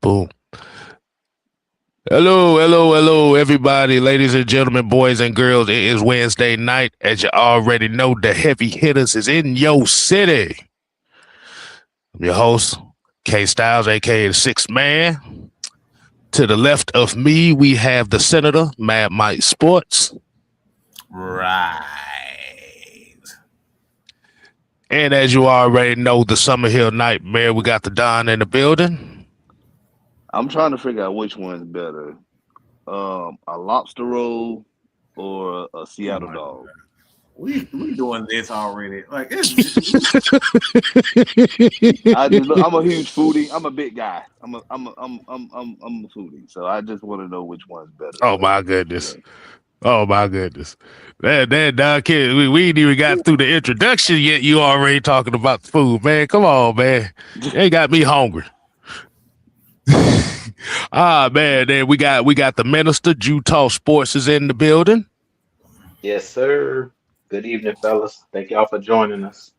Boom. Hello, everybody, ladies and gentlemen, boys and girls. It is Wednesday night. As you already know, the heavy hitters is in your city. I'm your host, K Styles, aka the Sixth Man. To the left of me, we have the Senator, Mad Mike Sports. Right. And as you already know, the Summer Hill Nightmare, we got the Don in the building. I'm trying to figure out which one's better, a lobster roll or a Seattle dog. God. We doing this already. Like it's I'm a huge foodie. I'm a big guy. I'm a foodie. So I just want to know which one's better. Oh my goodness. Oh my goodness. That Don kid, we ain't even got through the introduction yet. You already talking about the food, man. Come on, man. They got me hungry. Man, then we got the minister. Utah Sports is in the building. Yes, sir. Good evening, fellas. Thank y'all for joining us.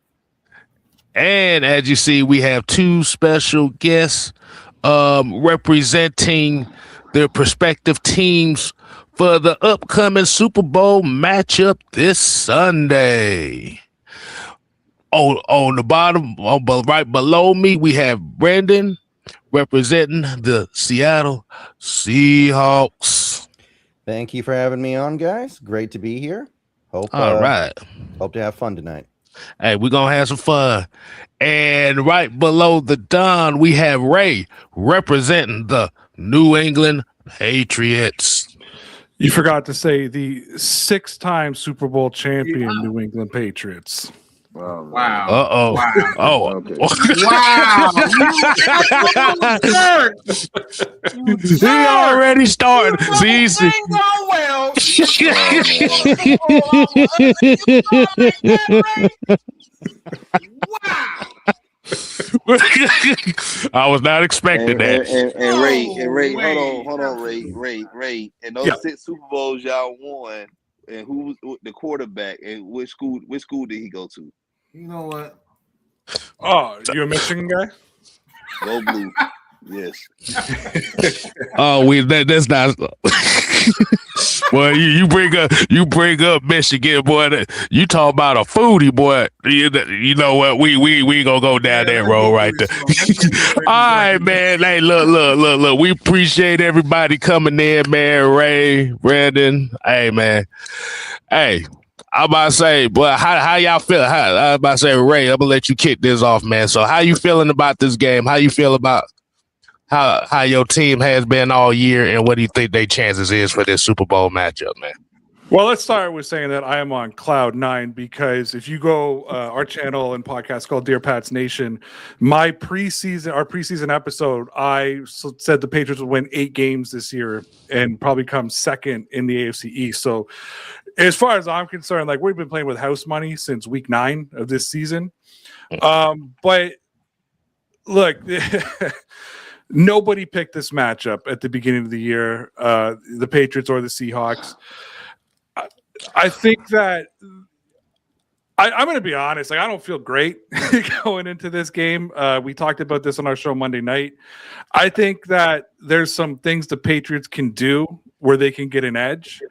And as you see, we have two special guests representing their prospective teams for the upcoming Super Bowl matchup this Sunday. On the bottom, right below me, we have Brandon representing the Seattle Seahawks. Thank you for having me on, guys. Great to be here. Hope to have fun tonight. Hey, we're gonna have some fun. And right below the Don, we have Ray representing the New England Patriots. You forgot to say the 6-time Super Bowl champion New England Patriots. Wow. Uh-oh. Wow. Oh. Okay. Wow. He already started. See. Well. Wow. I was not expecting that. And Ray, Oh, hold on, Ray. And those 6 Super Bowls y'all won, and who was the quarterback, and which school did he go to? You know what? Oh, you a Michigan guy? Go Blue. Yes. Oh, that's not. Well, you bring up Michigan, boy. You talk about a foodie, boy. You know what? We gonna go down that road right there. All right, man. Hey, look. We appreciate everybody coming in, man. Ray, Brandon. Hey, man. Hey. I'm about to say, boy, how y'all feel? I about to say, Ray, I'm gonna let you kick this off, man. So, how you feeling about this game? How you feel about how your team has been all year, and what do you think their chances is for this Super Bowl matchup, man? Well, let's start with saying that I am on cloud 9 because if you go our channel and podcast called Dear Pats Nation, our preseason episode, I said the Patriots would win 8 games this year and probably come second in the AFC East. So as far as I'm concerned, like we've been playing with house money since week 9 of this season. But look, nobody picked this matchup at the beginning of the year, the Patriots or the Seahawks. I think that I'm going to be honest. Like, I don't feel great going into this game. We talked about this on our show Monday night. I think that there's some things the Patriots can do where they can get an edge.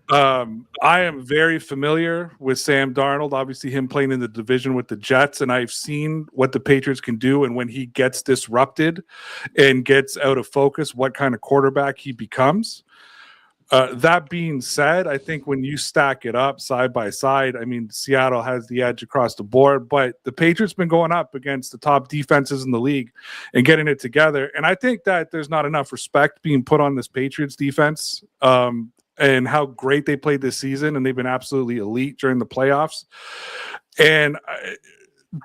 I am very familiar with Sam Darnold, obviously him playing in the division with the Jets, and I've seen what the Patriots can do, and when he gets disrupted and gets out of focus, what kind of quarterback he becomes. That being said, I think when you stack it up side by side, I mean, Seattle has the edge across the board, but the Patriots been going up against the top defenses in the league and getting it together. And I think that there's not enough respect being put on this Patriots defense and how great they played this season. And they've been absolutely elite during the playoffs. And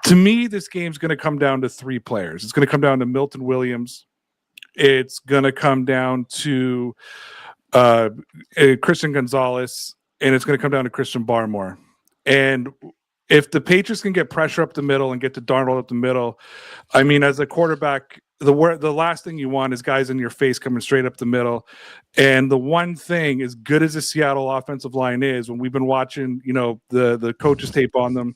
to me, this game's going to come down to 3 players. It's going to come down to Milton Williams. It's going to come down to Christian Gonzalez, and it's going to come down to Christian Barmore. And if the Patriots can get pressure up the middle and get to Darnold up the middle, I mean, as a quarterback the last thing you want is guys in your face coming straight up the middle. And the one thing, as good as the Seattle offensive line is, when we've been watching, the coaches tape on them,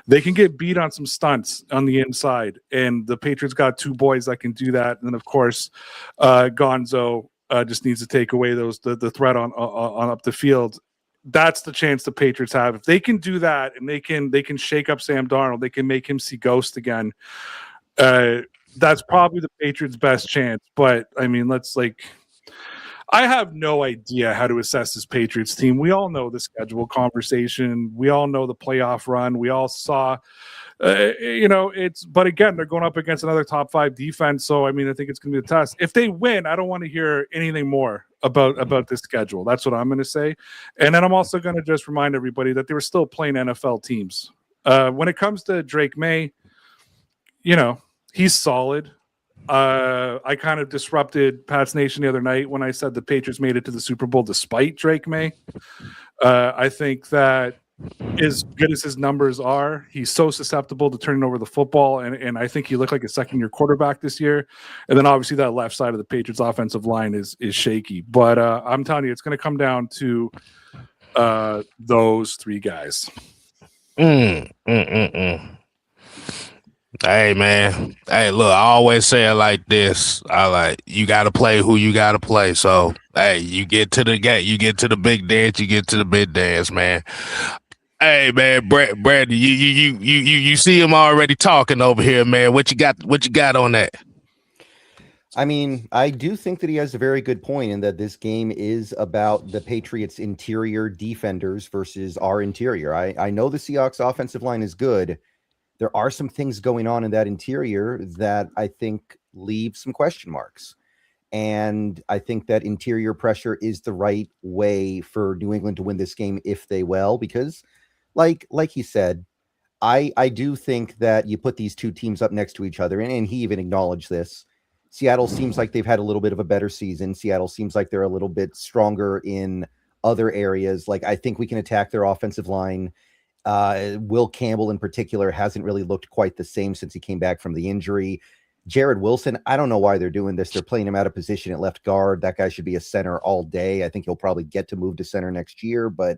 they can get beat on some stunts on the inside. And the Patriots got two boys that can do that. And then, of course, Gonzo just needs to take away the threat on up the field. That's the chance the Patriots have. If they can do that and they can shake up Sam Darnold, they can make him see ghost again. That's probably the Patriots' best chance. But I mean, I have no idea how to assess this Patriots team. We all know the schedule conversation. We all know the playoff run. We all saw, but again, they're going up against another top 5 defense. So, I mean, I think it's going to be a test. If they win, I don't want to hear anything more about this schedule. That's what I'm going to say. And then I'm also going to just remind everybody that they were still playing NFL teams. When it comes to Drake May, he's solid. I kind of disrupted Pat's Nation the other night when I said the Patriots made it to the Super Bowl despite Drake May. I think that as good as his numbers are, he's so susceptible to turning over the football, and I think he looked like a second-year quarterback this year. And then obviously that left side of the Patriots offensive line is shaky. But I'm telling you, it's going to come down to those 3 guys. Hey man, hey look, I always say it like this. You got to play who you got to play. So hey, you get to the game, you get to the big dance, you get to the big dance, man. Hey man, Brandon, you see him already talking over here, man. What you got on that? I mean, I do think that he has a very good point in that this game is about the Patriots' interior defenders versus our interior. I know the Seahawks offensive line is good. There are some things going on in that interior that I think leave some question marks. And I think that interior pressure is the right way for New England to win this game if they will, because like he said, I do think that you put these two teams up next to each other, and he even acknowledged this. Seattle seems like they've had a little bit of a better season. Seattle seems like they're a little bit stronger in other areas. Like, I think we can attack their offensive line. Will Campbell in particular hasn't really looked quite the same since he came back from the injury. Jared Wilson, I don't know why they're doing this. They're playing him out of position at left guard. That guy should be a center all day. I think he'll probably get to move to center next year, but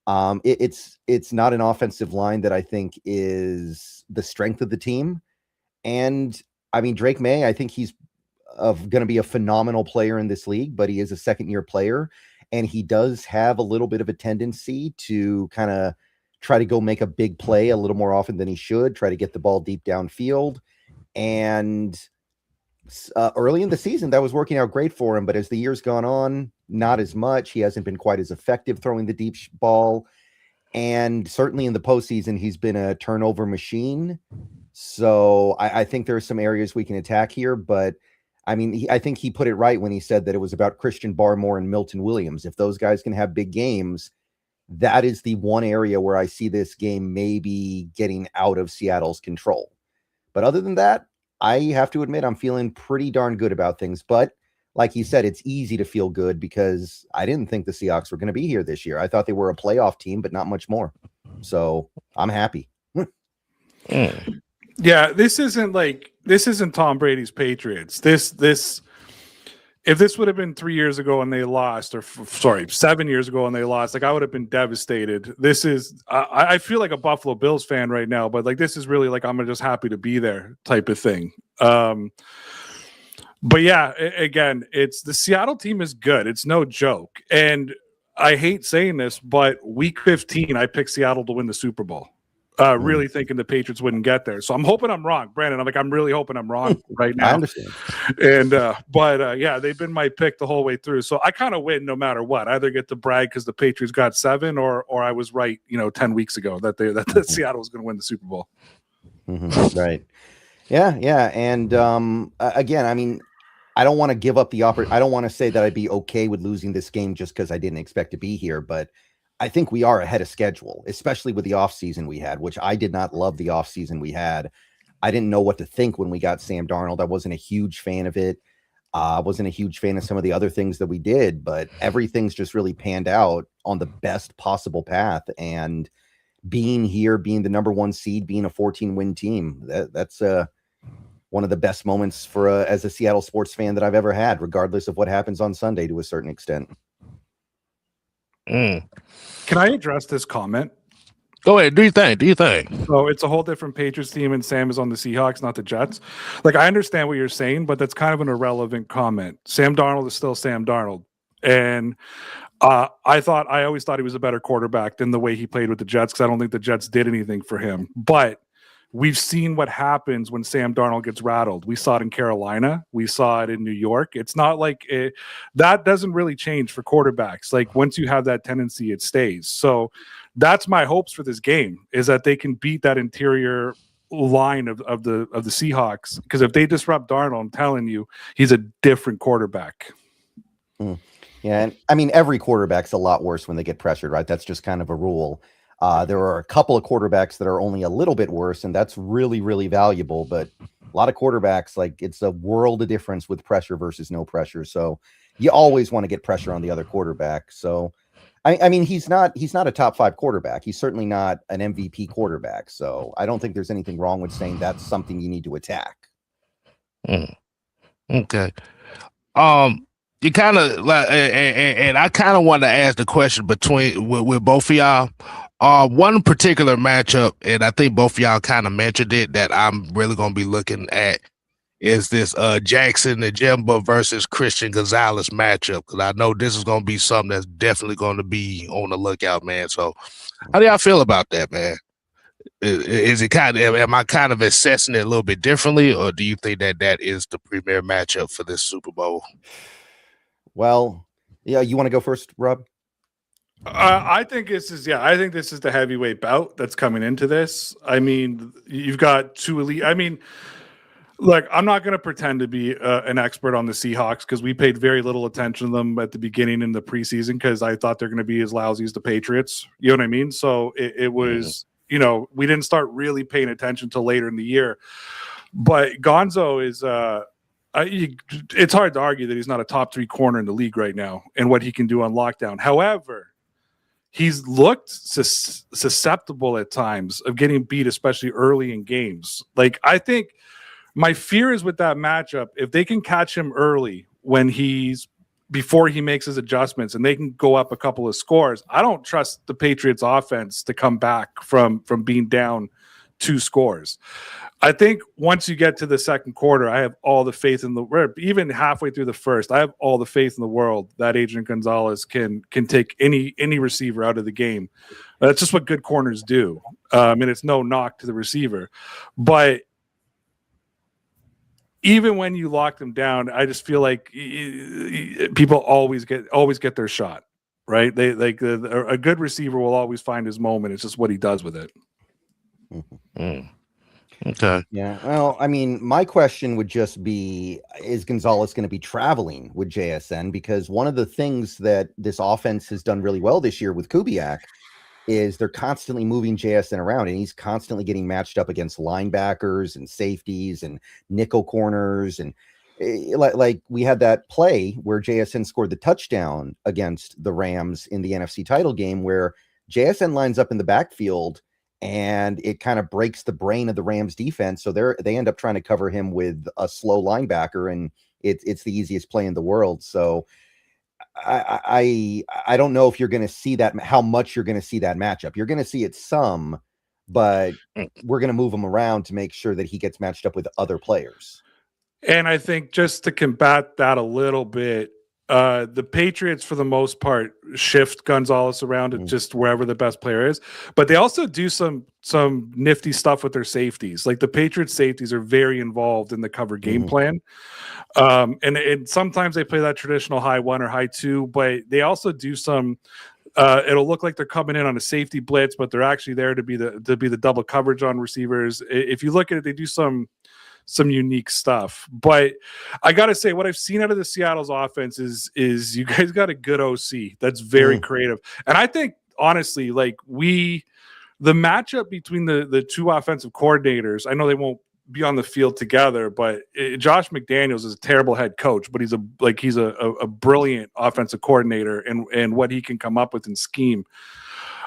it's not an offensive line that I think is the strength of the team. And I mean, Drake May, I think he's going to be a phenomenal player in this league, but he is a second-year player, and he does have a little bit of a tendency to kind of try to go make a big play a little more often than he should, try to get the ball deep downfield. And early in the season, that was working out great for him. But as the year's gone on, not as much. He hasn't been quite as effective throwing the deep ball. And certainly in the postseason, he's been a turnover machine. So I think there are some areas we can attack here. But I mean, I think he put it right when he said that it was about Christian Barmore and Milton Williams. If those guys can have big games, that is the one area where I see this game maybe getting out of Seattle's control. But other than that, I have to admit I'm feeling pretty darn good about things. But like you said, it's easy to feel good because I didn't think the Seahawks were going to be here this year. I thought they were a playoff team, but not much more. So I'm happy. Yeah, this isn't Tom Brady's Patriots. If this would have been 3 years ago and they lost, 7 years ago and they lost, I would have been devastated. This is, I feel like a Buffalo Bills fan right now, but this is really I'm just happy to be there type of thing. But yeah, again, it's the Seattle team is good. It's no joke. And I hate saying this, but week 15, I picked Seattle to win the Super Bowl. Really thinking the Patriots wouldn't get there. So I'm hoping I'm wrong, Brandon. I'm really hoping I'm wrong right now. I understand. And, but yeah, they've been my pick the whole way through. So I kind of win no matter what. I either get to brag because the Patriots got 7 or I was right, 10 weeks ago that Seattle was going to win the Super Bowl. Mm-hmm. Right. Yeah. And again, I mean, I don't want to give up the I don't want to say that I'd be okay with losing this game just because I didn't expect to be here, but I think we are ahead of schedule, especially with the offseason we had, which I did not love the offseason we had. I didn't know what to think when we got Sam Darnold. I wasn't a huge fan of it. I wasn't a huge fan of some of the other things that we did, but everything's just really panned out on the best possible path. And being here, being the number 1 seed, being a 14-win team, that's one of the best moments for as a Seattle sports fan that I've ever had, regardless of what happens on Sunday to a certain extent. Can I address this comment? Go ahead. Do you think? So it's a whole different Patriots team, and Sam is on the Seahawks, not the Jets. Like, I understand what you're saying, but that's kind of an irrelevant comment. Sam Darnold is still Sam Darnold. And I always thought he was a better quarterback than the way he played with the Jets, because I don't think the Jets did anything for him. But we've seen what happens when Sam Darnold gets rattled. We saw it in Carolina. We saw it in New York. It's not like that doesn't really change for quarterbacks. Like, once you have that tendency, it stays. So that's my hopes for this game, is that they can beat that interior line of the Seahawks. Because if they disrupt Darnold, I'm telling you, he's a different quarterback. Yeah, and I mean, every quarterback's a lot worse when they get pressured, right? That's just kind of a rule. There are a couple of quarterbacks that are only a little bit worse, and that's really, really valuable. But a lot of quarterbacks, like, it's a world of difference with pressure versus no pressure. So you always want to get pressure on the other quarterback. So, I mean, he's not a top 5 quarterback. He's certainly not an MVP quarterback. So I don't think there's anything wrong with saying that's something you need to attack. Okay. You kind of like, and I kind of want to ask the question with both of y'all. One particular matchup, and I think both of y'all kind of mentioned it, that I'm really going to be looking at is this Jackson Najimba versus Christian Gonzalez matchup, because I know this is going to be something that's definitely going to be on the lookout, man. So how do y'all feel about that, man? Is it am I kind of assessing it a little bit differently, or do you think that is the premier matchup for this Super Bowl? Well, yeah, you want to go first, Rob? I think this is the heavyweight bout that's coming into this. I mean, you've got two elite. I mean, look, I'm not going to pretend to be an expert on the Seahawks, because we paid very little attention to them at the beginning in the preseason, because I thought they're going to be as lousy as the Patriots. You know what I mean? So it was, we didn't start really paying attention till later in the year. But Gonzo is it's hard to argue that he's not a top 3 corner in the league right now and what he can do on lockdown. However, he's looked susceptible at times of getting beat, especially early in games. Like, I think my fear is with that matchup, if they can catch him early before he makes his adjustments and they can go up a couple of scores, I don't trust the Patriots offense to come back from being down 2 scores. I think once you get to the second quarter, I have all the faith even halfway through the first, I have all the faith in the world that Adrian Gonzalez can take any receiver out of the game. That's just what good corners do. And it's no knock to the receiver. But even when you lock them down, I just feel like people always get their shot, right? They a good receiver will always find his moment. It's just what he does with it. Okay. Yeah. Well, I mean, my question would just be, is Gonzalez going to be traveling with JSN? Because one of the things that this offense has done really well this year with Kubiak is they're constantly moving JSN around, and he's constantly getting matched up against linebackers and safeties and nickel corners. And like we had that play where JSN scored the touchdown against the Rams in the NFC title game, where JSN lines up in the backfield and it kind of breaks the brain of the Rams defense. So they end up trying to cover him with a slow linebacker, and it's the easiest play in the world. So I don't know if you're going to see that, how much you're going to see that matchup. You're going to see it some, but we're going to move him around to make sure that he gets matched up with other players. And I think just to combat that a little bit, the Patriots, for the most part, shift Gonzalez around to just wherever the best player is. But they also do some nifty stuff with their safeties. Like, the Patriots safeties are very involved in the cover game plan. And sometimes they play that traditional high 1 or high 2, but they also do some it'll look like they're coming in on a safety blitz, but they're actually there to be the double coverage on receivers. If you look at it, they do some unique stuff. But I gotta say, what I've seen out of the Seattle's offense is you guys got a good OC that's very creative. And I think, honestly, like, the matchup between the 2 offensive coordinators, I know they won't be on the field together, but Josh McDaniels is a terrible head coach, but he's a brilliant offensive coordinator and what he can come up with in scheme.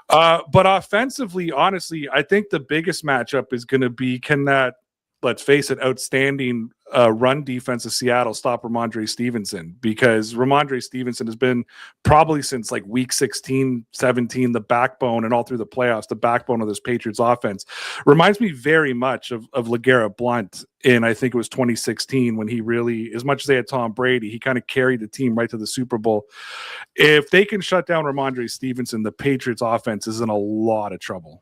But offensively, honestly, I think the biggest matchup is going to be, can that let's face it, outstanding run defense of Seattle stop Ramondre Stevenson, because Ramondre Stevenson has been probably since like week 16, 17, the backbone, and all through the playoffs, the backbone of this Patriots offense. Reminds me very much of LeGarrette Blount in, I think it was 2016, when he really, as much as they had Tom Brady, he kind of carried the team right to the Super Bowl. If they can shut down Ramondre Stevenson, the Patriots offense is in a lot of trouble.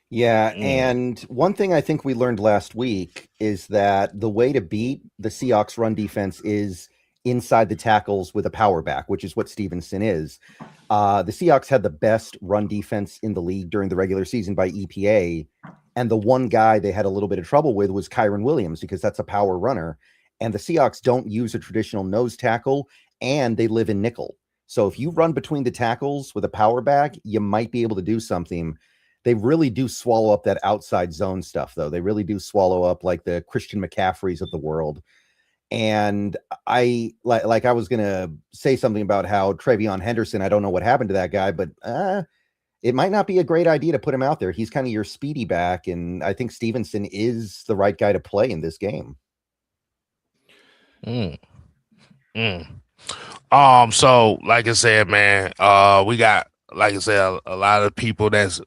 Yeah, and one thing I think we learned last week is that the way to beat the Seahawks run defense is inside the tackles with a power back, which is what Stevenson is. The Seahawks had the best run defense in the league during the regular season by EPA, and the one guy they had a little bit of trouble with was Kyron Williams, because that's a power runner, and the Seahawks don't use a traditional nose tackle, and they live in nickel. So if you run between the tackles with a power back, you might be able to do something. They really do swallow up that outside zone stuff, though. They really do swallow up like the Christian McCaffreys of the world. And I was going to say something about how Travion Henderson, I don't know what happened to that guy, but it might not be a great idea to put him out there. He's kind of your speedy back, and I think Stevenson is the right guy to play in this game. So like I said, man, we got, like I said, a lot of people that's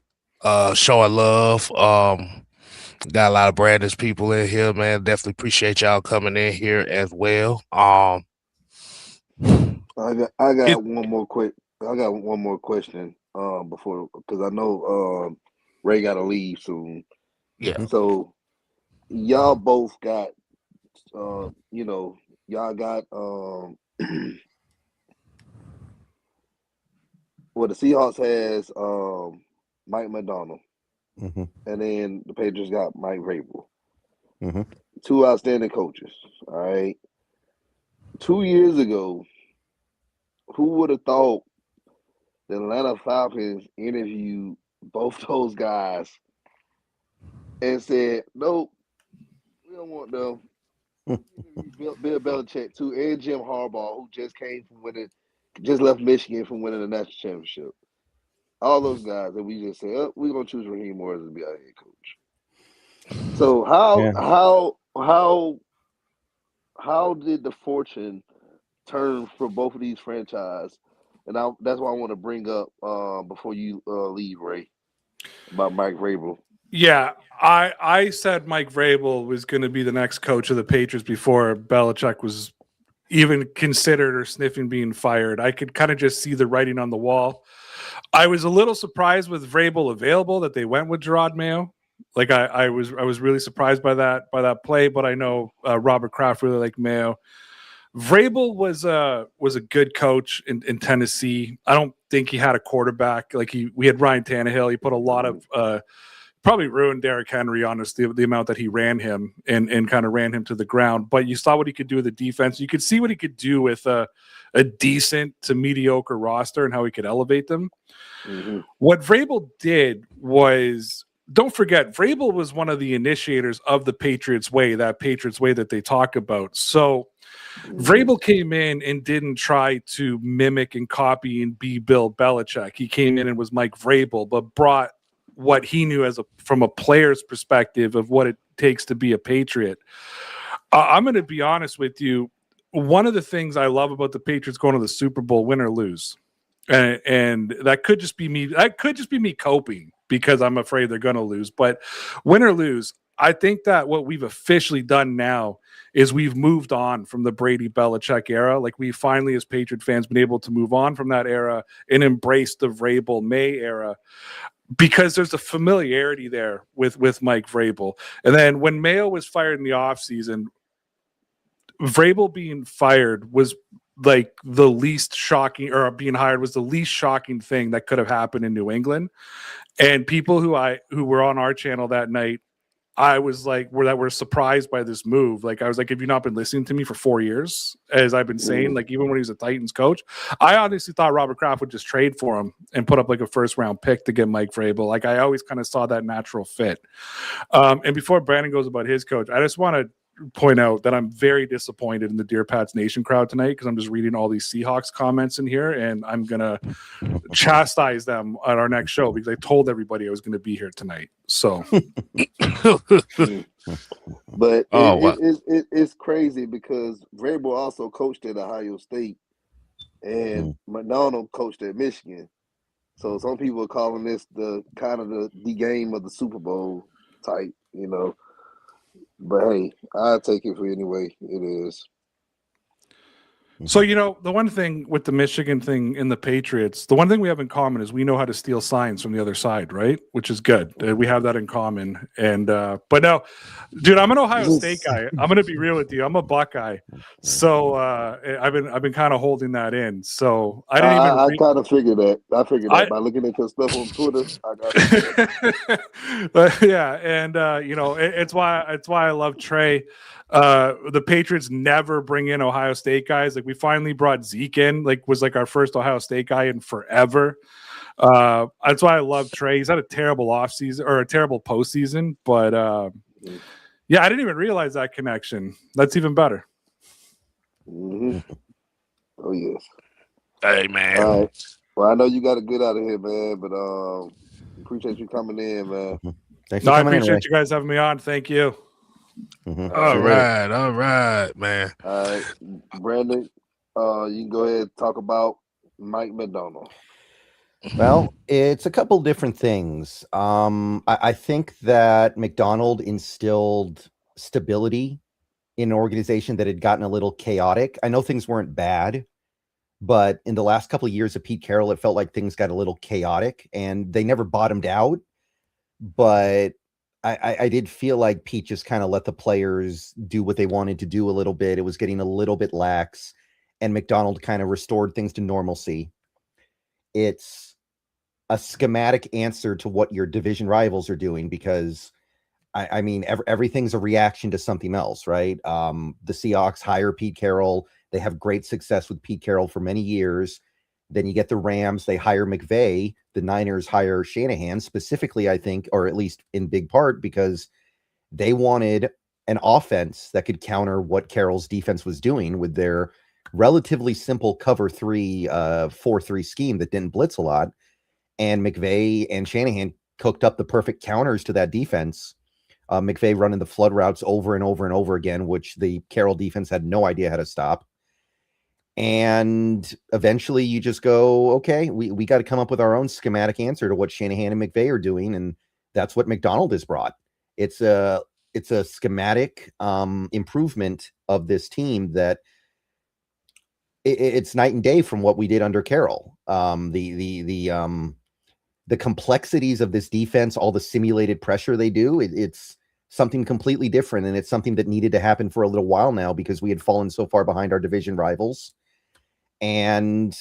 showing love. Got a lot of Brandon's people in here, man. Definitely appreciate y'all coming in here as well. I got one more question before, because I know Ray got to leave soon. Yeah. So y'all both got y'all got well, the Seahawks has Mike McDonald, and then the Patriots got Mike Vrabel. Two outstanding coaches. All right. 2 years ago, who would have thought the Atlanta Falcons interviewed both those guys and said, nope, we don't want them. Bill Belichick too, and Jim Harbaugh, who just left Michigan from winning the national championship. All those guys that we just said, oh, we're gonna choose Raheem Morris to be our head coach. So how did the fortune turn for both of these franchises? And that's what I want to bring up before you leave, Ray, about Mike Vrabel. Yeah, I said Mike Vrabel was going to be the next coach of the Patriots before Belichick was even considered or sniffing being fired. I could kind of just see the writing on the wall. I was a little surprised with Vrabel available that they went with Gerard Mayo. Like I was really surprised by that play, but I know Robert Kraft really liked Mayo. Vrabel was a good coach in Tennessee. I don't think he had a quarterback. Like we had Ryan Tannehill. He put a lot of probably ruined Derrick Henry, honestly, the amount that he ran him and kind of ran him to the ground. But you saw what he could do with the defense. You could see what he could do with a decent to mediocre roster and how he could elevate them. What Vrabel did was, don't forget, Vrabel was one of the initiators of the Patriots way, that Patriots way that they talk about. So Vrabel came in and didn't try to mimic and copy and be Bill Belichick. He came in and was Mike Vrabel, but brought what he knew from a player's perspective of what it takes to be a Patriot. I'm going to be honest with you. One of the things I love about the Patriots going to the Super Bowl, win or lose, and that could just be me. That could just be me coping because I'm afraid they're going to lose. But win or lose, I think that what we've officially done now is we've moved on from the Brady Belichick era. Like we finally, as Patriot fans, been able to move on from that era and embrace the Vrabel May era, because there's a familiarity there with Mike Vrabel. And then when Mayo was fired in the offseason, Vrabel being fired was like the least shocking, or being hired was the least shocking thing that could have happened in New England. And people who were on our channel that night, I was like, were surprised by this move. Like, I was like, have you not been listening to me for 4 years? As I've been saying, like, even when he was a Titans coach, I honestly thought Robert Kraft would just trade for him and put up like a first round pick to get Mike Vrabel. Like, I always kind of saw that natural fit. And before Brandon goes about his coach, I just want to point out that I'm very disappointed in the Dear Pats Nation crowd tonight, because I'm just reading all these Seahawks comments in here, and I'm going to chastise them at our next show because I told everybody I was going to be here tonight. So But Oh, wow. it's crazy because Vrabel also coached at Ohio State, and McDonald coached at Michigan. So some people are calling this the kind of the game of the Super Bowl type, you know. But hey, I'll take it for anyway. It is. So, the one thing with the Michigan thing and the Patriots, the one thing we have in common is we know how to steal signs from the other side, right? Which is good. We have that in common. And but no, dude, I'm an Ohio State guy. I'm gonna be real with you. I'm a Buckeye, so I've been kind of holding that in. So I didn't even. I kind of figured that. I figured that by looking at your stuff on Twitter. I got it. Yeah, and it's why I love Trey. The Patriots never bring in Ohio State guys. Like we finally brought Zeke in, was our first Ohio State guy in forever. That's why I love Trey. He's had a terrible offseason or a terrible postseason, but yeah, I didn't even realize that connection. That's even better. Mm-hmm. Oh yes. Hey man. All right. Well, I know you got to get out of here, man, but appreciate you coming in, man. Thanks No, for I coming in, appreciate Ray. you guys having me on. Thank you. All right, man. All right, Brandon, you can go ahead and talk about Mike McDonald. Well, it's a couple different things. I think that McDonald instilled stability in an organization that had gotten a little chaotic. I know things weren't bad, but in the last couple of years of Pete Carroll, it felt like things got a little chaotic and they never bottomed out. But I did feel like Pete just kind of let the players do what they wanted to do a little bit. It was getting a little bit lax, and McDonald kind of restored things to normalcy. It's a schematic answer to what your division rivals are doing because, I mean, everything's a reaction to something else, right? The Seahawks hire Pete Carroll. They have great success with Pete Carroll for many years. Then you get the Rams. They hire McVay. The Niners hire Shanahan specifically, I think, or at least in big part, because they wanted an offense that could counter what Carroll's defense was doing with their relatively simple cover 3, 4-3 scheme that didn't blitz a lot. And McVay and Shanahan cooked up the perfect counters to that defense. McVay running the flood routes over and over and over again, which the Carroll defense had no idea how to stop. And eventually you just go, okay, we got to come up with our own schematic answer to what Shanahan and McVay are doing. And that's what McDonald has brought. It's a schematic improvement of this team that it's night and day from what we did under Carroll. The complexities of this defense, all the simulated pressure they do, it's something completely different. And it's something that needed to happen for a little while now because we had fallen so far behind our division rivals. And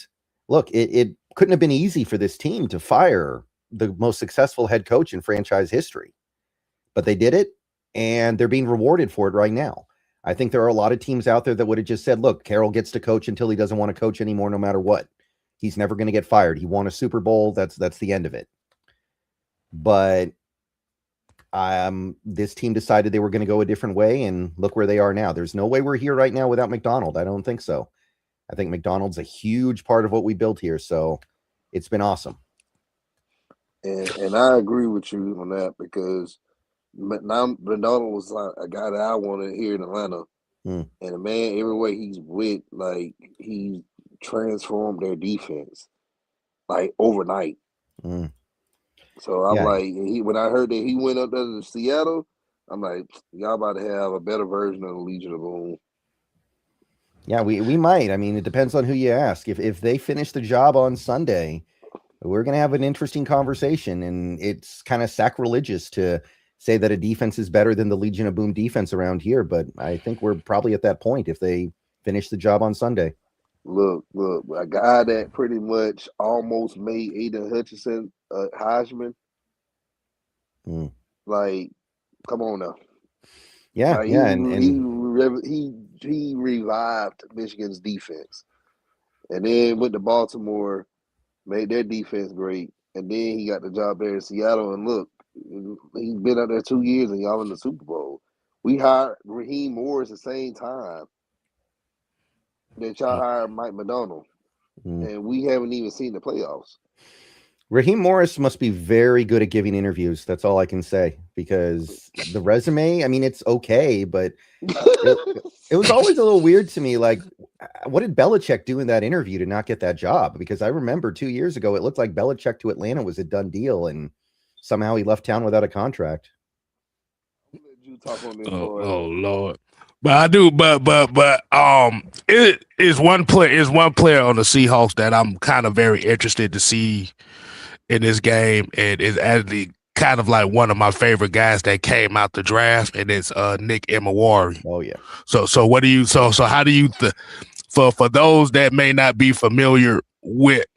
look, it couldn't have been easy for this team to fire the most successful head coach in franchise history, but they did it and they're being rewarded for it right now. I think there are a lot of teams out there that would have just said, look, Carroll gets to coach until he doesn't want to coach anymore, no matter what. He's never going to get fired. He won a Super Bowl. That's the end of it. But this team decided they were going to go a different way, and look where they are now. There's no way we're here right now without McDonald. I don't think so. I think McDonald's a huge part of what we built here, so it's been awesome. And I agree with you on that because McDonald was like a guy that I wanted here in Atlanta. And the man, every way he's with, like, he transformed their defense, like, overnight. So I'm like, when I heard that he went up there to Seattle, I'm like, y'all about to have a better version of the Legion of Boom. Yeah, we might. I mean, it depends on who you ask. If they finish the job on Sunday, we're going to have an interesting conversation, and it's kind of sacrilegious to say that a defense is better than the Legion of Boom defense around here, but I think we're probably at that point if they finish the job on Sunday. Look, a guy that pretty much almost made Aiden Hutchinson Heisman. Like, come on now. Yeah, like, yeah, he revived Michigan's defense, and then went to Baltimore, made their defense great, and then he got the job there in Seattle. And look, he's been out there 2 years, and y'all in the Super Bowl. We hired Raheem Morris the same time that y'all hired Mike McDonald, and we haven't even seen the playoffs. Raheem Morris must be very good at giving interviews. That's all I can say, because the resume, I mean, it's okay, but it was always a little weird to me. Like, what did Belichick do in that interview to not get that job? Because I remember 2 years ago, it looked like Belichick to Atlanta was a done deal, and somehow he left town without a contract. Oh Lord. But I do, but it is one player on the Seahawks that I'm kind of very interested to see in this game, and is actually kind of like one of my favorite guys that came out the draft, and it's Nick Emawari. Oh yeah. So what do you so how do you for those that may not be familiar with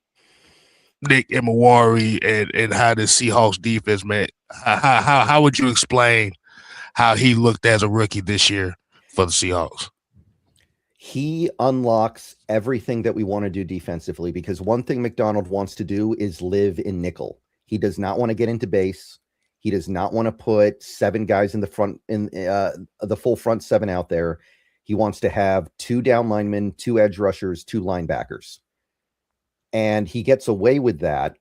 Nick Emawari and how the Seahawks defense, man, how would you explain how he looked as a rookie this year for the Seahawks? He unlocks everything that we want to do defensively, because one thing McDonald wants to do is live in nickel. He does not want to get into base. He does not want to put 7 guys in the front, in the full front 7 out there. He wants to have 2 down linemen, 2 edge rushers, 2 linebackers. And he gets away with that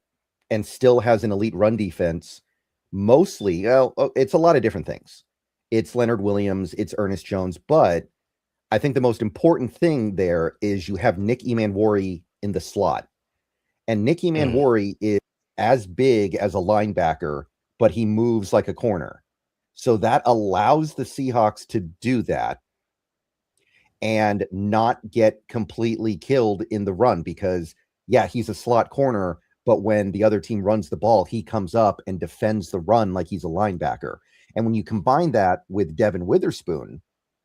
and still has an elite run defense. Mostly, it's a lot of different things. It's Leonard Williams, it's Ernest Jones, but I think the most important thing there is you have Nick Emawari in the slot. And Nick Emawari is as big as a linebacker, but he moves like a corner. So that allows the Seahawks to do that and not get completely killed in the run, because, yeah, he's a slot corner, but when the other team runs the ball, he comes up and defends the run like he's a linebacker. And when you combine that with Devin Witherspoon,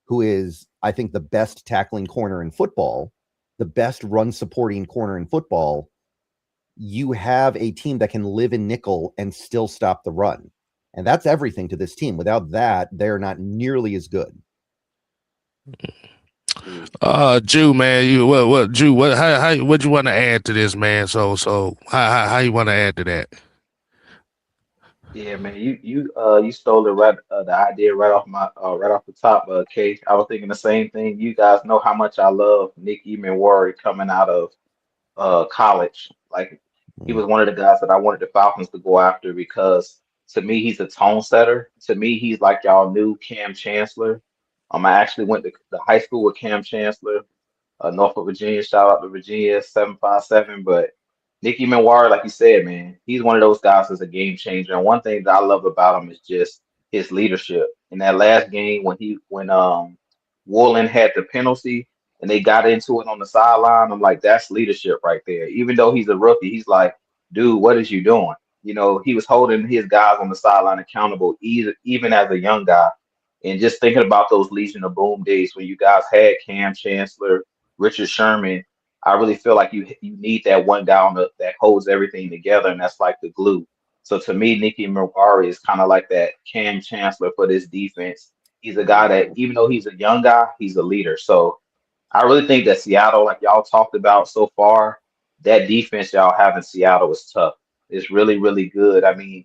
who is, I think, the best tackling corner in football, the best run supporting corner in football, you have a team that can live in nickel and still stop the run. And that's everything to this team. Without that, they're not nearly as good. Jew, man, what you want to add to this, man? So how you want to add to that? Yeah, man, you stole it right, the idea right off the top, Case. I was thinking the same thing. You guys know how much I love Nick Emawari coming out of college. Like, he was one of the guys that I wanted the Falcons to go after, because to me he's a tone setter. To me, he's like y'all new Cam Chancellor. I actually went to the high school with Cam Chancellor, Norfolk, Virginia. Shout out to Virginia 757. But Nicky Manwari, like you said, man, he's one of those guys that's a game changer. And one thing that I love about him is just his leadership. In that last game, when Woolen had the penalty and they got into it on the sideline, I'm like, that's leadership right there. Even though he's a rookie, he's like, dude, what is you doing? You know, he was holding his guys on the sideline accountable, even as a young guy. And just thinking about those Legion of Boom days when you guys had Cam Chancellor, Richard Sherman, I really feel like you need that one guy that holds everything together, and that's like the glue. So to me, Nicky Manwari is kind of like that Cam Chancellor for this defense. He's a guy that, even though he's a young guy, he's a leader. So I really think that Seattle, like y'all talked about so far, that defense y'all have in Seattle is tough. It's really, really good. I mean,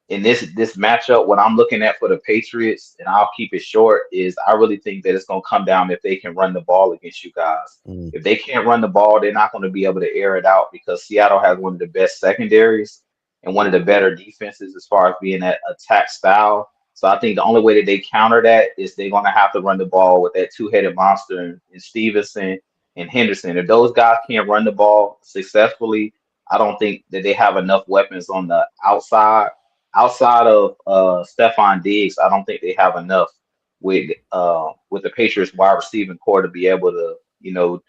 in this matchup, what I'm looking at for the Patriots, and I'll keep it short, is I really think that it's going to come down if they can run the ball against you guys. If they can't run the ball, they're not going to be able to air it out, because Seattle has one of the best secondaries and one of the better defenses as far as being that attack style. So I think the only way that they counter that is they're going to have to run the ball with that two-headed monster in Stevenson and Henderson. If those guys can't run the ball successfully, I don't think that they have enough weapons on the outside. Outside of Stephon Diggs, I don't think they have enough with the Patriots wide receiving core to be able to,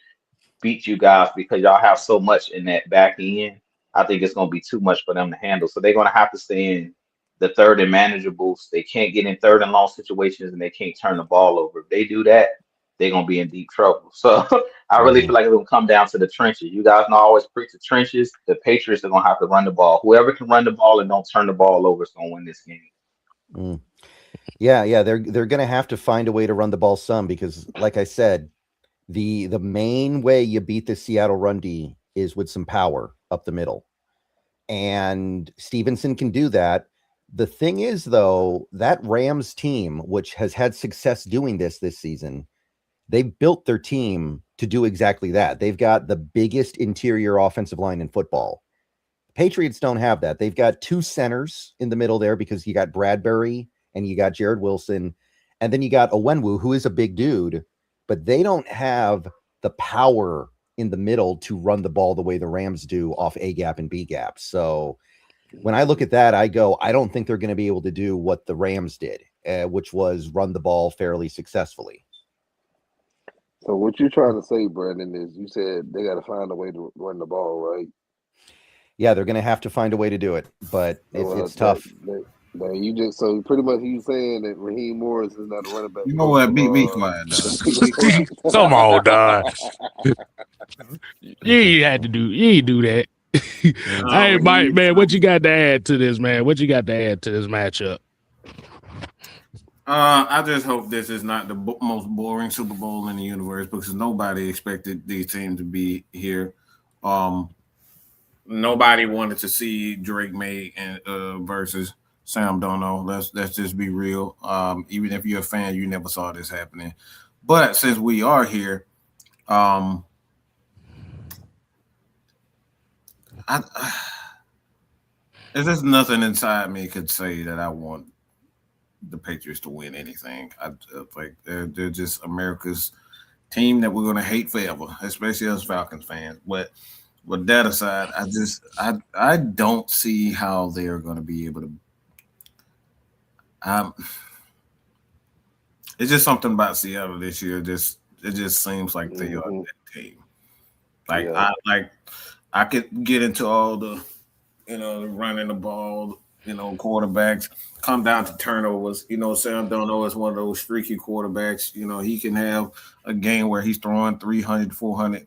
beat you guys, because y'all have so much in that back end. I think it's going to be too much for them to handle. So they're going to have to stay in the third and manageables. They can't get in third and long situations, and they can't turn the ball over. If they do that, they're going to be in deep trouble. So I really feel like it's going to come down to the trenches. You guys know I always preach the trenches. The Patriots are going to have to run the ball. Whoever can run the ball and don't turn the ball over is going to win this game. Yeah, they're going to have to find a way to run the ball some, because, like I said, the main way you beat the Seattle run D is with some power up the middle. And Stevenson can do that. The thing is, though, that Rams team, which has had success doing this season, they built their team to do exactly that. They've got the biggest interior offensive line in football. Patriots don't have that. They've got two centers in the middle there because you got Bradbury and you got Jared Wilson, and then you got Owenwu, who is a big dude, but they don't have the power in the middle to run the ball the way the Rams do off A gap and B gap. So when I look at that, I go, I don't think they're going to be able to do what the Rams did, which was run the ball fairly successfully. So what you're trying to say, Brandon, is you said they got to find a way to run the ball, right? Yeah, they're going to have to find a way to do it, but it's tough. You just so pretty much you saying that Raheem Morris is not a running back. You know what? Beat me quiet, dog. Come on, dog. You ain't do that. Hey, Mike, man, what you got to add to this, man? What you got to add to this matchup? I just hope this is not the most boring Super Bowl in the universe because nobody expected these teams to be here. Nobody wanted to see Drake May and versus Sam Darnold. Let's just be real. Even if you're a fan, you never saw this happening. But since we are here, there's just nothing inside me could say that I want the Patriots to win anything. Like they're just America's team that we're gonna hate forever, especially as Falcons fans. But with that aside, I don't see how they're gonna be able to. It's just something about Seattle this year. It just seems like they are that team. Like I could get into all the, running the ball, quarterbacks, come down to turnovers. Sam Darnold is one of those streaky quarterbacks. He can have a game where he's throwing 300, 400.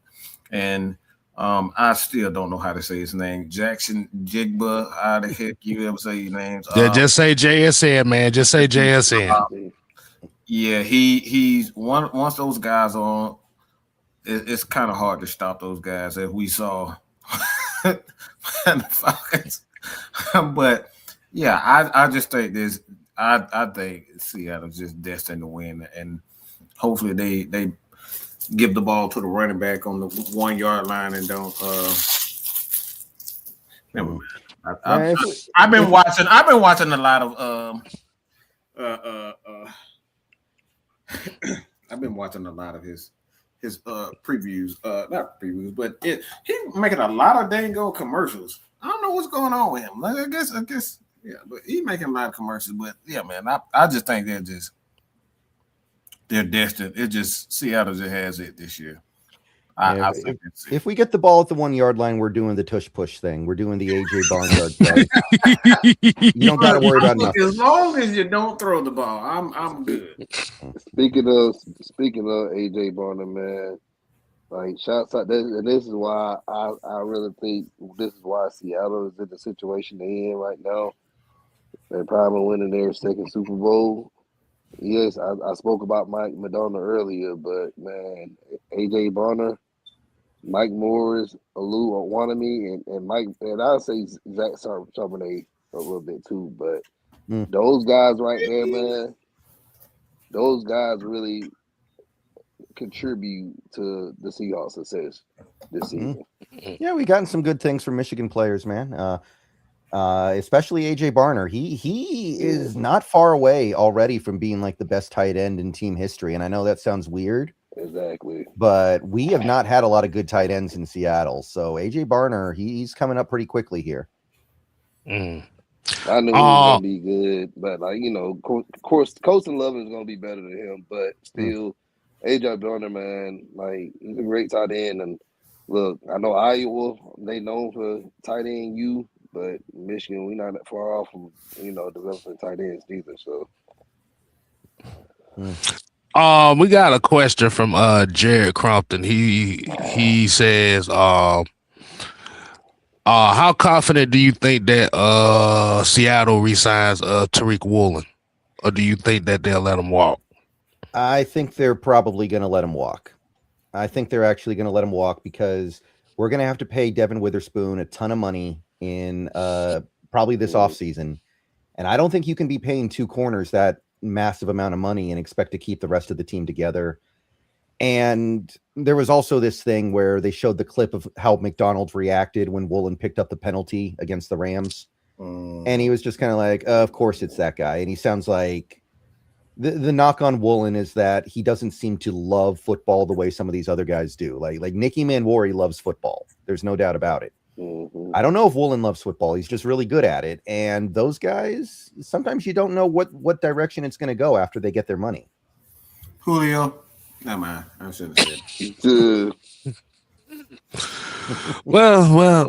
And I still don't know how to say his name. Jackson Jigba, how the heck you ever say your names? Just say JSN, man. Just say JSN. Yeah, he's once those guys on, it's kind of hard to stop those guys as we saw the Falcons. But yeah, I just think this. I think Seattle's just destined to win, and hopefully they give the ball to the running back on the 1 yard line and don't. Never mind. I've been watching a lot of I've been watching a lot of his previews, not previews, but he's making a lot of dang old commercials. I don't know what's going on with him. Like, I guess, yeah, but he's making a lot of commercials. But yeah, man, I just think they're destined. It just Seattle just has it this year. I think if we get the ball at the 1 yard line, we're doing the tush push thing. We're doing the AJ Barnyard thing. You don't got to worry about nothing. As long as you don't throw the ball, I'm good. Speaking of AJ Barner, man, like shouts out. And this is why I really think this is why Seattle is in the situation they're in right now. They're probably winning their second Super Bowl. Yes, I spoke about Mike Madonna earlier, but man, AJ Barner, Mike Morris, Alu Owanami, and Mike, and I'll say Zach Charbonnet a little bit too, but those guys right there, man, those guys really contribute to the Seahawks' success this season. Yeah, we gotten some good things from Michigan players, man. Especially AJ Barner. He is not far away already from being like the best tight end in team history. And I know that sounds weird. Exactly. But we have not had a lot of good tight ends in Seattle. So AJ Barner, he's coming up pretty quickly here. I knew he was gonna be good, but of course, Colston Love is gonna be better than him. But still, AJ Barner, man, like he's a great tight end. And look, I know Iowa, they known for tight end U. But Michigan, we're not that far off from, developing tight ends either. So, we got a question from Jared Crompton. He says, how confident do you think that Seattle resigns Tariq Woolen, or do you think that they'll let him walk? I think they're probably going to let him walk. I think they're actually going to let him walk because we're going to have to pay Devin Witherspoon a ton of money in probably this offseason. And I don't think you can be paying two corners that massive amount of money and expect to keep the rest of the team together. And there was also this thing where they showed the clip of how McDonald reacted when Woolen picked up the penalty against the Rams. And he was just kind of like, of course it's that guy. And he sounds like the knock on Woolen is that he doesn't seem to love football the way some of these other guys do. Like Nicky Manwari loves football. There's no doubt about it. I don't know if Woolen loves football. He's just really good at it. And those guys, sometimes you don't know what direction it's going to go after they get their money. Julio. No, man. I shouldn't have said Well,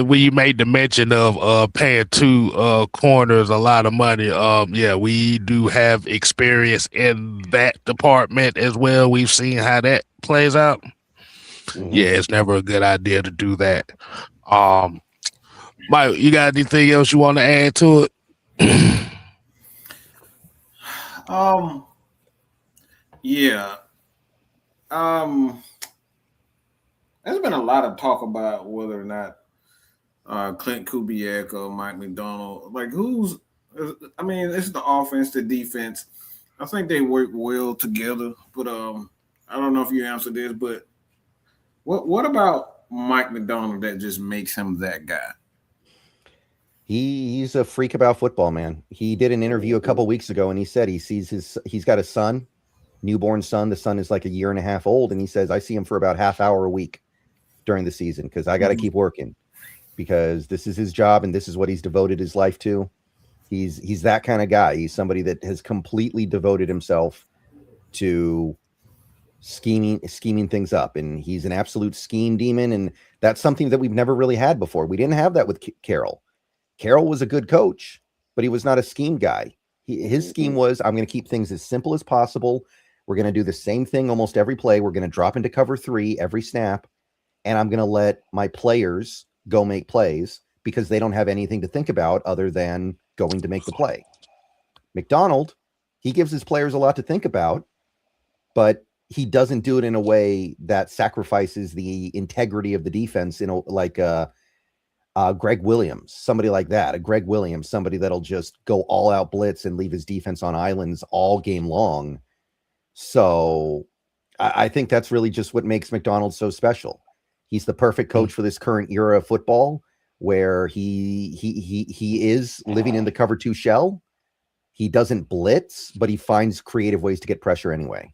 when you made the mention of paying two corners a lot of money, yeah, we do have experience in that department as well. We've seen how that plays out. Yeah, it's never a good idea to do that. Mike, you got anything else you want to add to it? Yeah. There's been a lot of talk about whether or not Clint Kubiak or Mike McDonald, like it's the offense, the defense. I think they work well together, but I don't know if you answered this, but what about Mike McDonald that just makes him that guy? He's a freak about football, man. He did an interview a couple weeks ago, and he said he's got a son, newborn son. The son is like 1.5 years old, and he says, I see him for about half hour a week during the season because I got to keep working because this is his job and this is what he's devoted his life to. He's that kind of guy. He's somebody that has completely devoted himself to scheming things up, and he's an absolute scheme demon, and that's something that we've never really had before. We didn't have that with Carroll. Carroll was a good coach, but he was not a scheme guy. His scheme was, I'm going to keep things as simple as possible. We're going to do the same thing almost every play. We're going to drop into cover 3 every snap, and I'm going to let my players go make plays because they don't have anything to think about other than going to make the play. McDonald, he gives his players a lot to think about, but he doesn't do it in a way that sacrifices the integrity of the defense, like Greg Williams, somebody like that. A Greg Williams, somebody that'll just go all out blitz and leave his defense on islands all game long. So I think that's really just what makes McDonald so special. He's the perfect coach for this current era of football, where he is living in the cover 2 shell. He doesn't blitz, but he finds creative ways to get pressure anyway.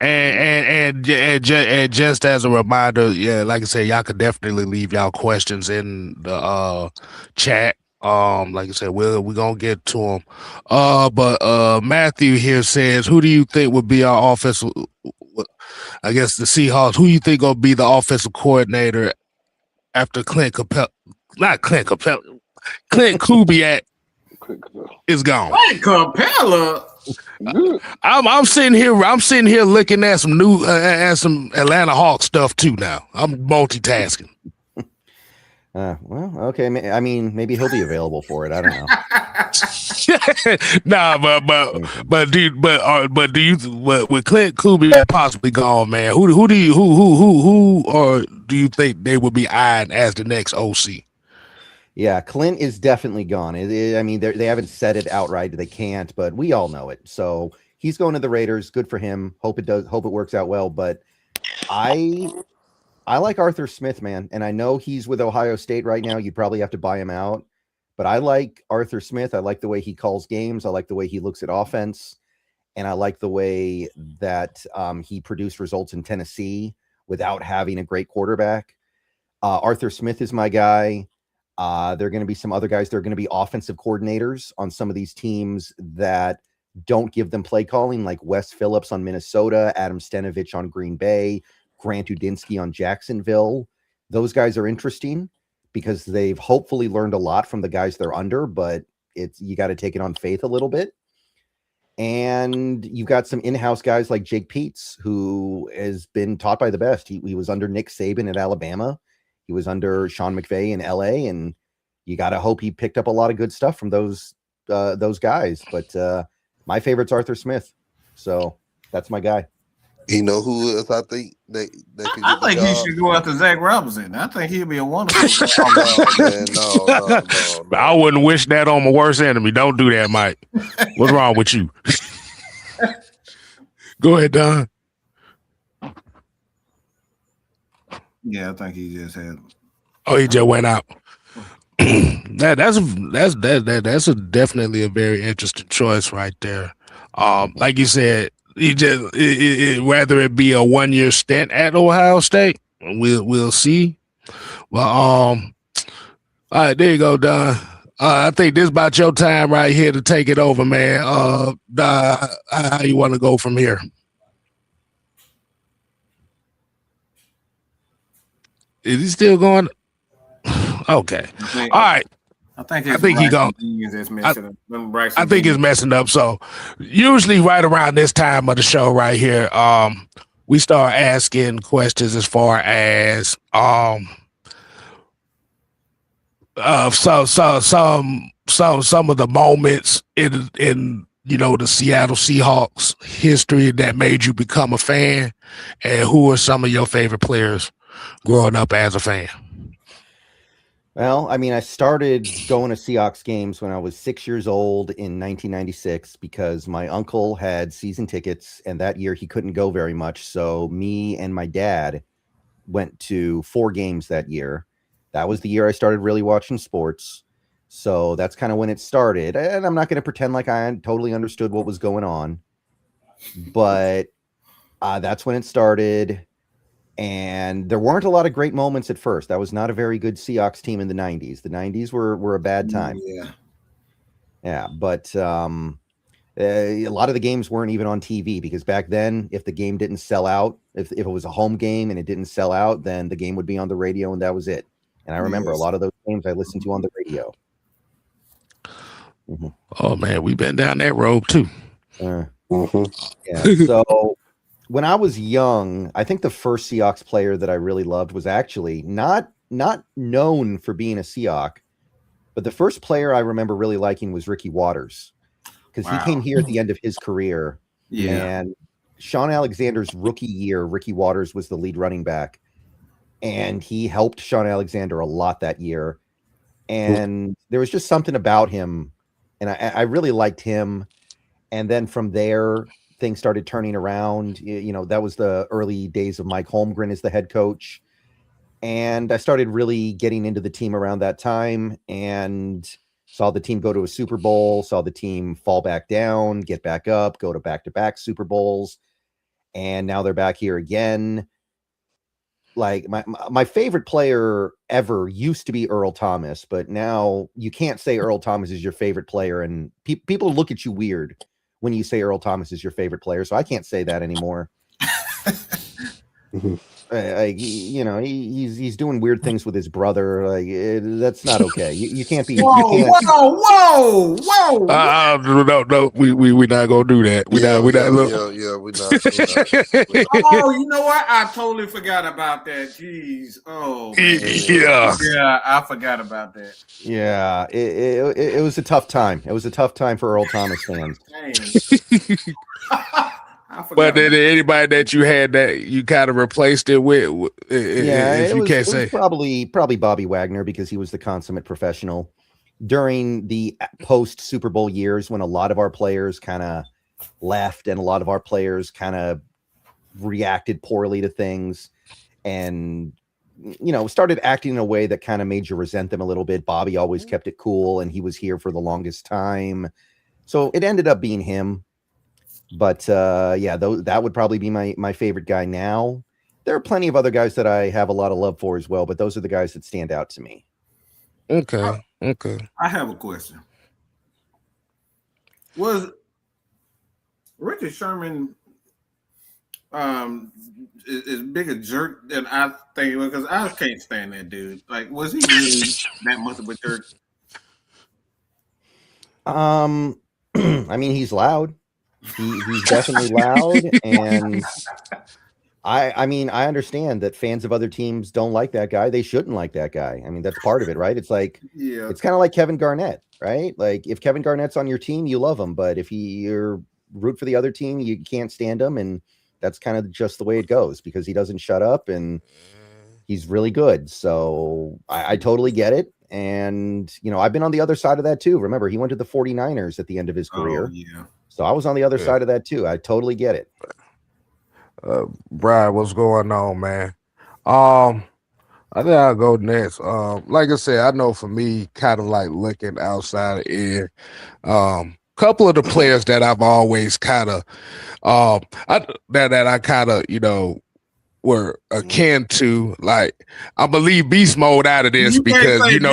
And just as a reminder, yeah, like I said, y'all could definitely leave y'all questions in the chat. Like I said, we're gonna get to them. But Matthew here says, who do you think would be our offensive? I guess the Seahawks. Who you think gonna be the offensive coordinator after Clint Kubiak is gone? Clint Capella. I'm sitting here looking at some new at some Atlanta Hawks stuff too now. I'm multitasking. Well, okay. I mean, maybe he'll be available for it. I don't know. Nah, but do you with Clint Kubiak possibly gone, man? Who do you think they would be eyeing as the next OC? Yeah, Clint is definitely gone. I mean, they haven't said it outright. They can't, but we all know it. So he's going to the Raiders. Good for him. Hope it works out well. But I like Arthur Smith, man. And I know he's with Ohio State right now. You'd probably have to buy him out. But I like Arthur Smith. I like the way he calls games. I like the way he looks at offense. And I like the way that he produced results in Tennessee without having a great quarterback. Arthur Smith is my guy. There are going to be some other guys. There are going to be offensive coordinators on some of these teams that don't give them play calling, like Wes Phillips on Minnesota, Adam Stenovich on Green Bay, Grant Udinsky on Jacksonville. Those guys are interesting because they've hopefully learned a lot from the guys they're under, but you got to take it on faith a little bit. And you've got some in-house guys like Jake Peets, who has been taught by the best. He was under Nick Saban at Alabama. He was under Sean McVay in LA, and you got to hope he picked up a lot of good stuff from those guys. But my favorite's Arthur Smith, so that's my guy. You know who else I think they could I think he should go after Zach Robinson. I think he'd be a wonderful guy. No. I wouldn't wish that on my worst enemy. Don't do that, Mike. What's wrong with you? Go ahead, Don. Yeah, I think he just had. Oh, he just went out. That's definitely a very interesting choice right there. Like you said, he just whether it be a 1-year stint at Ohio State, we'll see. Well, all right, there you go, Don. I think this is about your time right here to take it over, man. Don, how you want to go from here? Is he still going? Okay. All right. I think he gone. I think it's messing up. So usually right around this time of the show right here, we start asking questions as far as some of the moments in the Seattle Seahawks history that made you become a fan, and who are some of your favorite players growing up as a fan? Well, I mean, I started going to Seahawks games when I was 6 years old in 1996 because my uncle had season tickets, and that year he couldn't go very much. So me and my dad went to 4 games that year. That was the year I started really watching sports. So that's kind of when it started. And I'm not going to pretend like I totally understood what was going on, but that's when it started. And there weren't a lot of great moments at first. That was not a very good Seahawks team in the 90s. The 90s were a bad time. Yeah. But a lot of the games weren't even on TV because back then, if the game didn't sell out, if it was a home game and it didn't sell out, then the game would be on the radio and that was it. And I remember a lot of those games I listened to on the radio. Mm-hmm. Oh, man, we've been down that road too. Yeah. So when I was young, I think the first Seahawks player that I really loved was actually not known for being a Seahawk, but the first player I remember really liking was Ricky Watters because he came here at the end of his career. Yeah. And Sean Alexander's rookie year, Ricky Watters was the lead running back, and he helped Sean Alexander a lot that year. And there was just something about him, and I really liked him. And then from there, things started turning around. That was the early days of Mike Holmgren as the head coach. And I started really getting into the team around that time and saw the team go to a Super Bowl, saw the team fall back down, get back up, go to back-to-back Super Bowls. And now they're back here again. Like my favorite player ever used to be Earl Thomas, but now you can't say Earl Thomas is your favorite player. And people look at you weird when you say Earl Thomas is your favorite player. So I can't say that anymore. He's doing weird things with his brother. That's not okay. You can't be. Whoa! No. We're not gonna do that. We're not. Oh, you know what? I totally forgot about that. Jeez. Oh. Yeah. I forgot about that. Yeah. It was a tough time. It was a tough time for Earl Thomas fans. But then anybody that you had that you kind of replaced it with, it was probably Bobby Wagner because he was the consummate professional during the post Super Bowl years when a lot of our players kind of left and a lot of our players kind of reacted poorly to things and started acting in a way that kind of made you resent them a little bit. Bobby always kept it cool and he was here for the longest time, so it ended up being him. But that would probably be my favorite guy now. There are plenty of other guys that I have a lot of love for as well, but those are the guys that stand out to me. Okay. I have a question. Was Richard Sherman is big a jerk than I think? Because I can't stand that dude. Like, was he really that much of a jerk? I mean, he's loud. He's definitely loud, and I mean, I understand that fans of other teams don't like that guy. They shouldn't like that guy. I mean, that's part of it, right? It's like, it's kind of like Kevin Garnett, right? Like, if Kevin Garnett's on your team, you love him, but if you're root for the other team, you can't stand him, and that's kind of just the way it goes because he doesn't shut up, and he's really good. So I totally get it. And, I've been on the other side of that too. Remember, he went to the 49ers at the end of his career. Oh, yeah. So I was on the other side of that too. I totally get it. Brad, what's going on, man? Um, I think I'll go next. Like I said, I know for me, kind of like looking outside in, couple of the players that I've always kind of, that I kind of, were akin to, like, I'm gonna leave beast mode out of this because beast.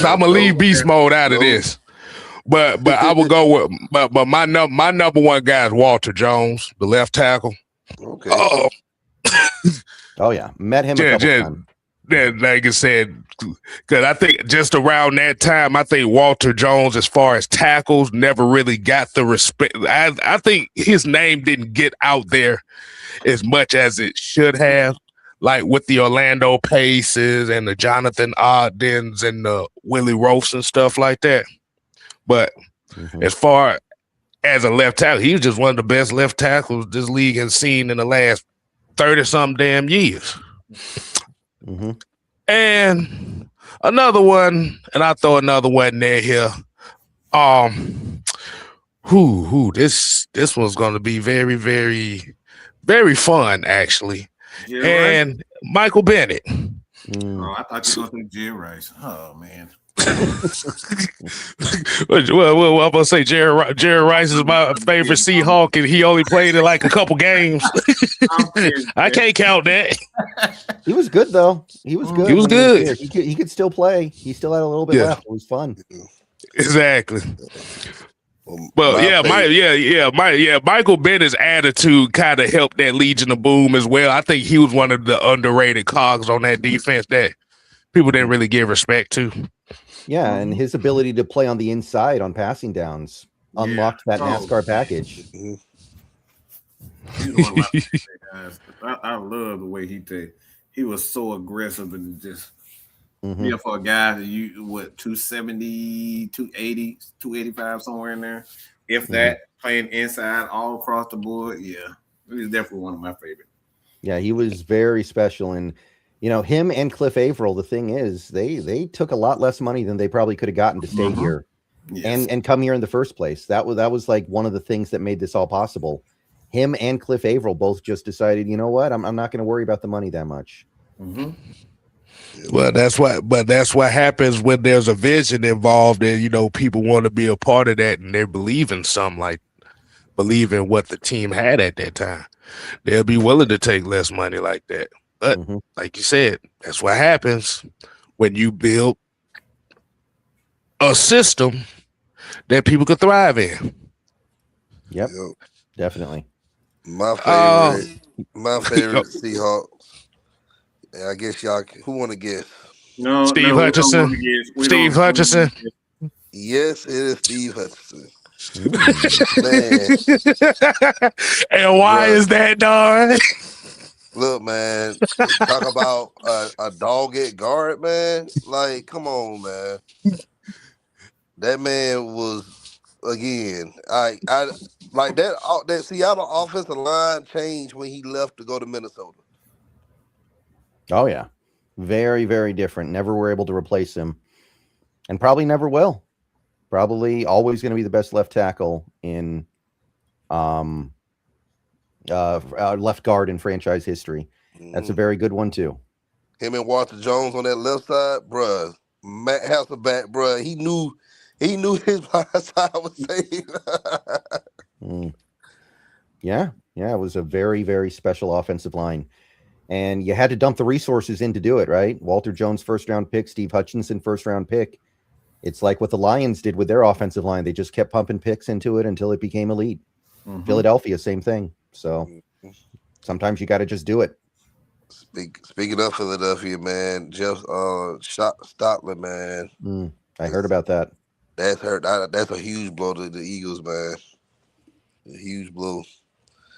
I'm gonna leave beast mode out of this. But I would go with my number one guy is Walter Jones, the left tackle. Okay. Oh yeah, met him a couple times. Yeah, like I said, because I think just around that time, I think Walter Jones, as far as tackles, never really got the respect. I think his name didn't get out there as much as it should have, like with the Orlando Paces and the Jonathan Ogdens and the Willie Roast and stuff like that. But as far as a left tackle, he was just one of the best left tackles this league has seen in the last 30-something damn years. And another one, and I throw another one there here. This one's going to be very, very, very fun, actually. And Michael Bennett. Oh, I thought you were going to say Jerry Rice. Oh, man. Well, I'm gonna say Jerry Rice is my favorite Seahawk, and he only played in like a couple games. I can't count that. He was good though. He was good. He was good. He could still play. He still had a little bit left. It was fun. Exactly. But Michael Bennett's attitude kind of helped that Legion of Boom as well. I think he was one of the underrated cogs on that defense that people didn't really give respect to. Yeah, and his ability to play on the inside on passing downs unlocked that NASCAR package. I love the way he was so aggressive and just for a guy that 270, 280, 285 somewhere in there. If that playing inside all across the board, he was definitely one of my favorites. Yeah, he was very special, and him and Cliff Averill, the thing is, they took a lot less money than they probably could have gotten to stay here and come here in the first place. That was like one of the things that made this all possible. Him and Cliff Averill both just decided, you know what, I'm not going to worry about the money that much. Well, that's what happens when there's a vision involved, and people want to be a part of that, and they believe in believe in what the team had at that time. They'll be willing to take less money like that. But like you said, that's what happens when you build a system that people could thrive in. Yep. Definitely. My favorite Seahawks. I guess y'all. Who want to guess? No, Steve Hutchinson. Steve Hutchinson. Yes, it is Steve Hutchinson. Man. And why is that, dog? Look, man, talk about a dog at guard, man. Like, come on, man. That man was, again, I like that Seattle offensive line changed when he left to go to Minnesota. Oh, yeah. Very, very different. Never were able to replace him. And probably never will. Probably always going to be the best left tackle in left guard in franchise history. That's a very good one too. Him and Walter Jones on that left side, bruh. Matt Hasselback, bruh. He knew his side was safe. Yeah, it was a very, very special offensive line. And you had to dump the resources in to do it, right? Walter Jones, first round pick, Steve Hutchinson, first round pick. It's like what the Lions did with their offensive line. They just kept pumping picks into it until it became elite. Philadelphia, same thing. So sometimes you got to just do it. Speaking of Philadelphia, man, Jeff Stoutland, man. I heard about that. That's hurt. That's a huge blow to the Eagles, man. A huge blow.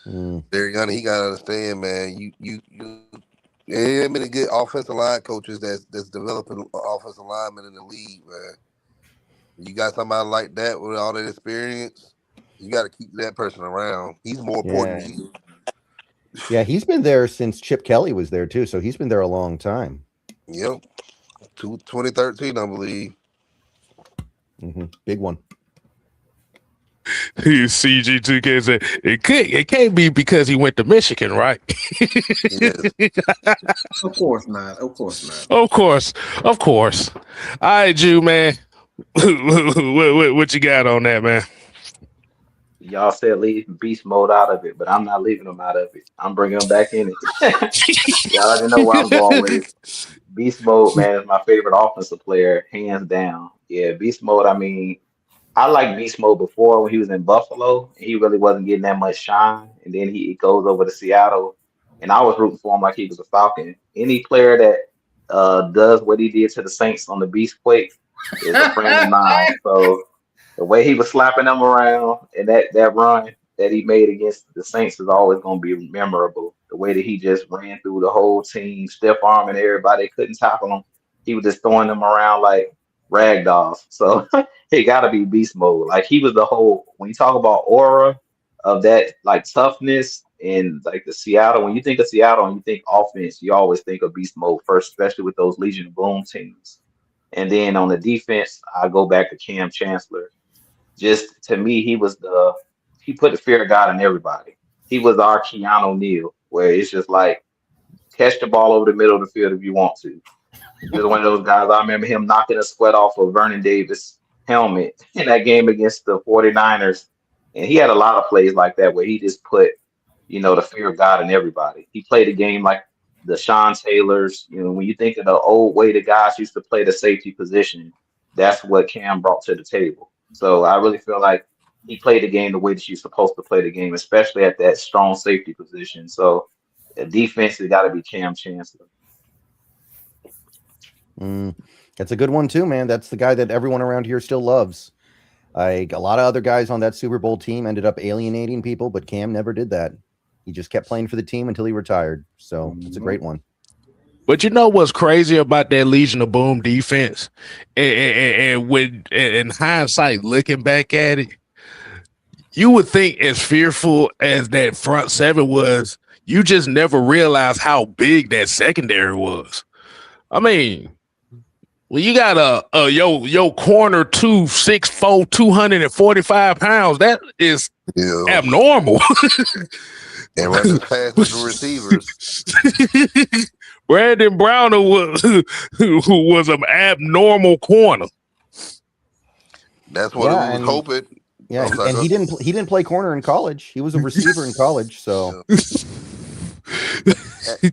Very young. He gotta understand, man. There ain't many good offensive line coaches that's developing offensive linemen in the league, man. You got somebody like that with all that experience, you got to keep that person around. He's more important than you. Yeah, he's been there since Chip Kelly was there too, so he's been there a long time. Yep, 2013, I believe. Big one. CG2K said it can't be because he went to Michigan, right? Of course not. Of course not. Of course. All right, Jew, man. What you got on that, man? Y'all said leave beast mode out of it, but I'm not leaving him out of it. I'm bringing him back in it. Y'all already know where I'm going with it. Beast mode, man, is my favorite offensive player, hands down. Yeah, beast mode. I mean, I liked beast mode before when he was in Buffalo. He really wasn't getting that much shine, and then he goes over to Seattle, and I was rooting for him like he was a Falcon. Any player that does what he did to the Saints on the Beast Quake is a friend of mine. So the way he was slapping them around and that run that he made against the Saints is always going to be memorable. The way that he just ran through the whole team, stiff arming everybody, couldn't tackle him. He was just throwing them around like rag dolls. So he got to be beast mode. Like he was the whole. When you talk about aura of that, like toughness and like the Seattle. When you think of Seattle and you think offense, you always think of beast mode first, especially with those Legion of Boom teams. And then on the defense, I go back to Cam Chancellor. Just to me, he put the fear of God in everybody. He was our Keanu Neal, where it's just like catch the ball over the middle of the field if you want to. He was one of those guys. I remember him knocking a sweat off of Vernon Davis' helmet in that game against the 49ers. And he had a lot of plays like that where he just put, the fear of God in everybody. He played a game like the Sean Taylors. When you think of the old way the guys used to play the safety position, that's what Cam brought to the table. So I really feel like he played the game the way that you're supposed to play the game, especially at that strong safety position. So the defense has got to be Cam Chancellor. That's a good one too, man. That's the guy that everyone around here still loves. A lot of other guys on that Super Bowl team ended up alienating people, but Cam never did that. He just kept playing for the team until he retired. So it's a great one. But you know what's crazy about that Legion of Boom defense? And when in hindsight, looking back at it, you would think as fearful as that front seven was, you just never realized how big that secondary was. I mean, well, you got your corner 6'4", 245 pounds. That is abnormal. And running past the receivers. Brandon Browner was an abnormal corner. That's what I was hoping. Yeah, and he didn't play corner in college. He was a receiver in college. So,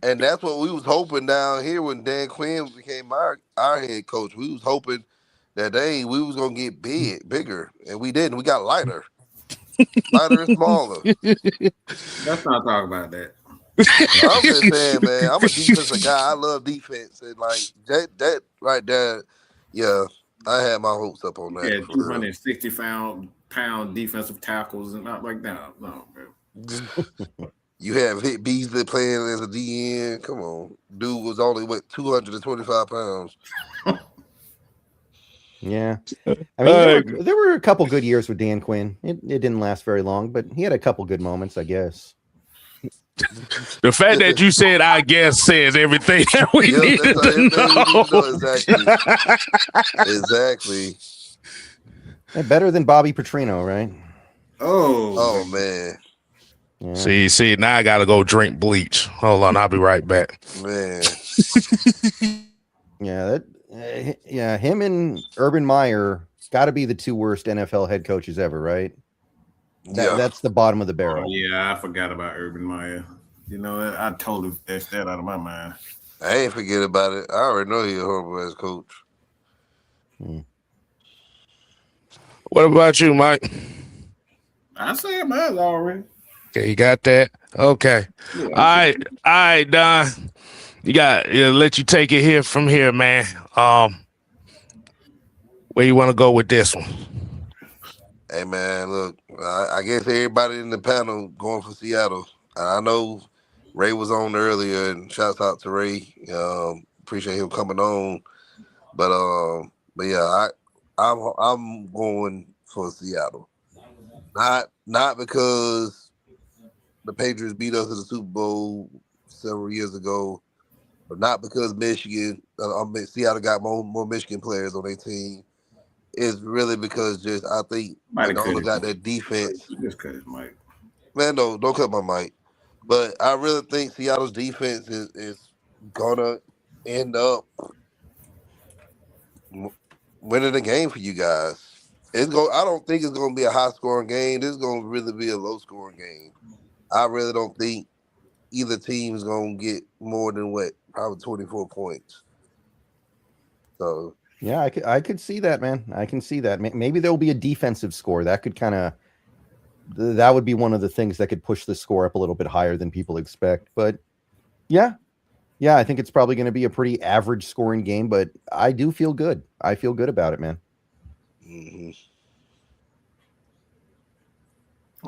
and that's what we was hoping down here when Dan Quinn became our head coach. We was hoping that we was gonna get bigger, and we didn't. We got lighter and smaller. Let's not talk about that. I'm just saying, man. I'm a defensive guy. I love defense, and like that right there. Yeah, I had my hopes up on that. Yeah, 260-pound defensive tackles and not like that. No, man. You have Hit Beasley playing as a DN. Come on, dude was only 225 pounds. Yeah, I mean there were a couple good years with Dan Quinn. It didn't last very long, but he had a couple good moments, I guess. The fact that you said "I guess" says everything that we need to know. Exactly. Better than Bobby Petrino, right? Oh man. Yeah. See, now I gotta go drink bleach. Hold on, I'll be right back. Man. Him and Urban Meyer got to be the two worst NFL head coaches ever, right? That's the bottom of the barrel. Oh, yeah, I forgot about Urban Meyer. I totally fished that out of my mind. I ain't forget about it. I already know he's a horrible ass coach. What about you, Mike? I said mine already. Okay, you got that? Okay. Yeah, all right, Don. Let you take it here from here, man. Where you want to go with this one? Hey, man, look, I guess everybody in the panel going for Seattle. I know Ray was on earlier, and shouts out to Ray. Appreciate him coming on. But yeah, I'm going for Seattle. Not because the Patriots beat us in the Super Bowl several years ago, but not because Seattle got more Michigan players on their team. is really because just I think McDonald got that defense. Just cut his mic. Man, no, don't cut my mic. But I really think Seattle's defense is gonna end up winning the game for you guys. I don't think it's gonna be a high scoring game. This is gonna really be a low scoring game. I really don't think either team is gonna get more than probably 24 points. So yeah, I could see that, man. I can see that. Maybe there will be a defensive score that could that would be one of the things that could push the score up a little bit higher than people expect. But yeah, I think it's probably going to be a pretty average scoring game, but I do feel good. I feel good about it, man. mm-hmm.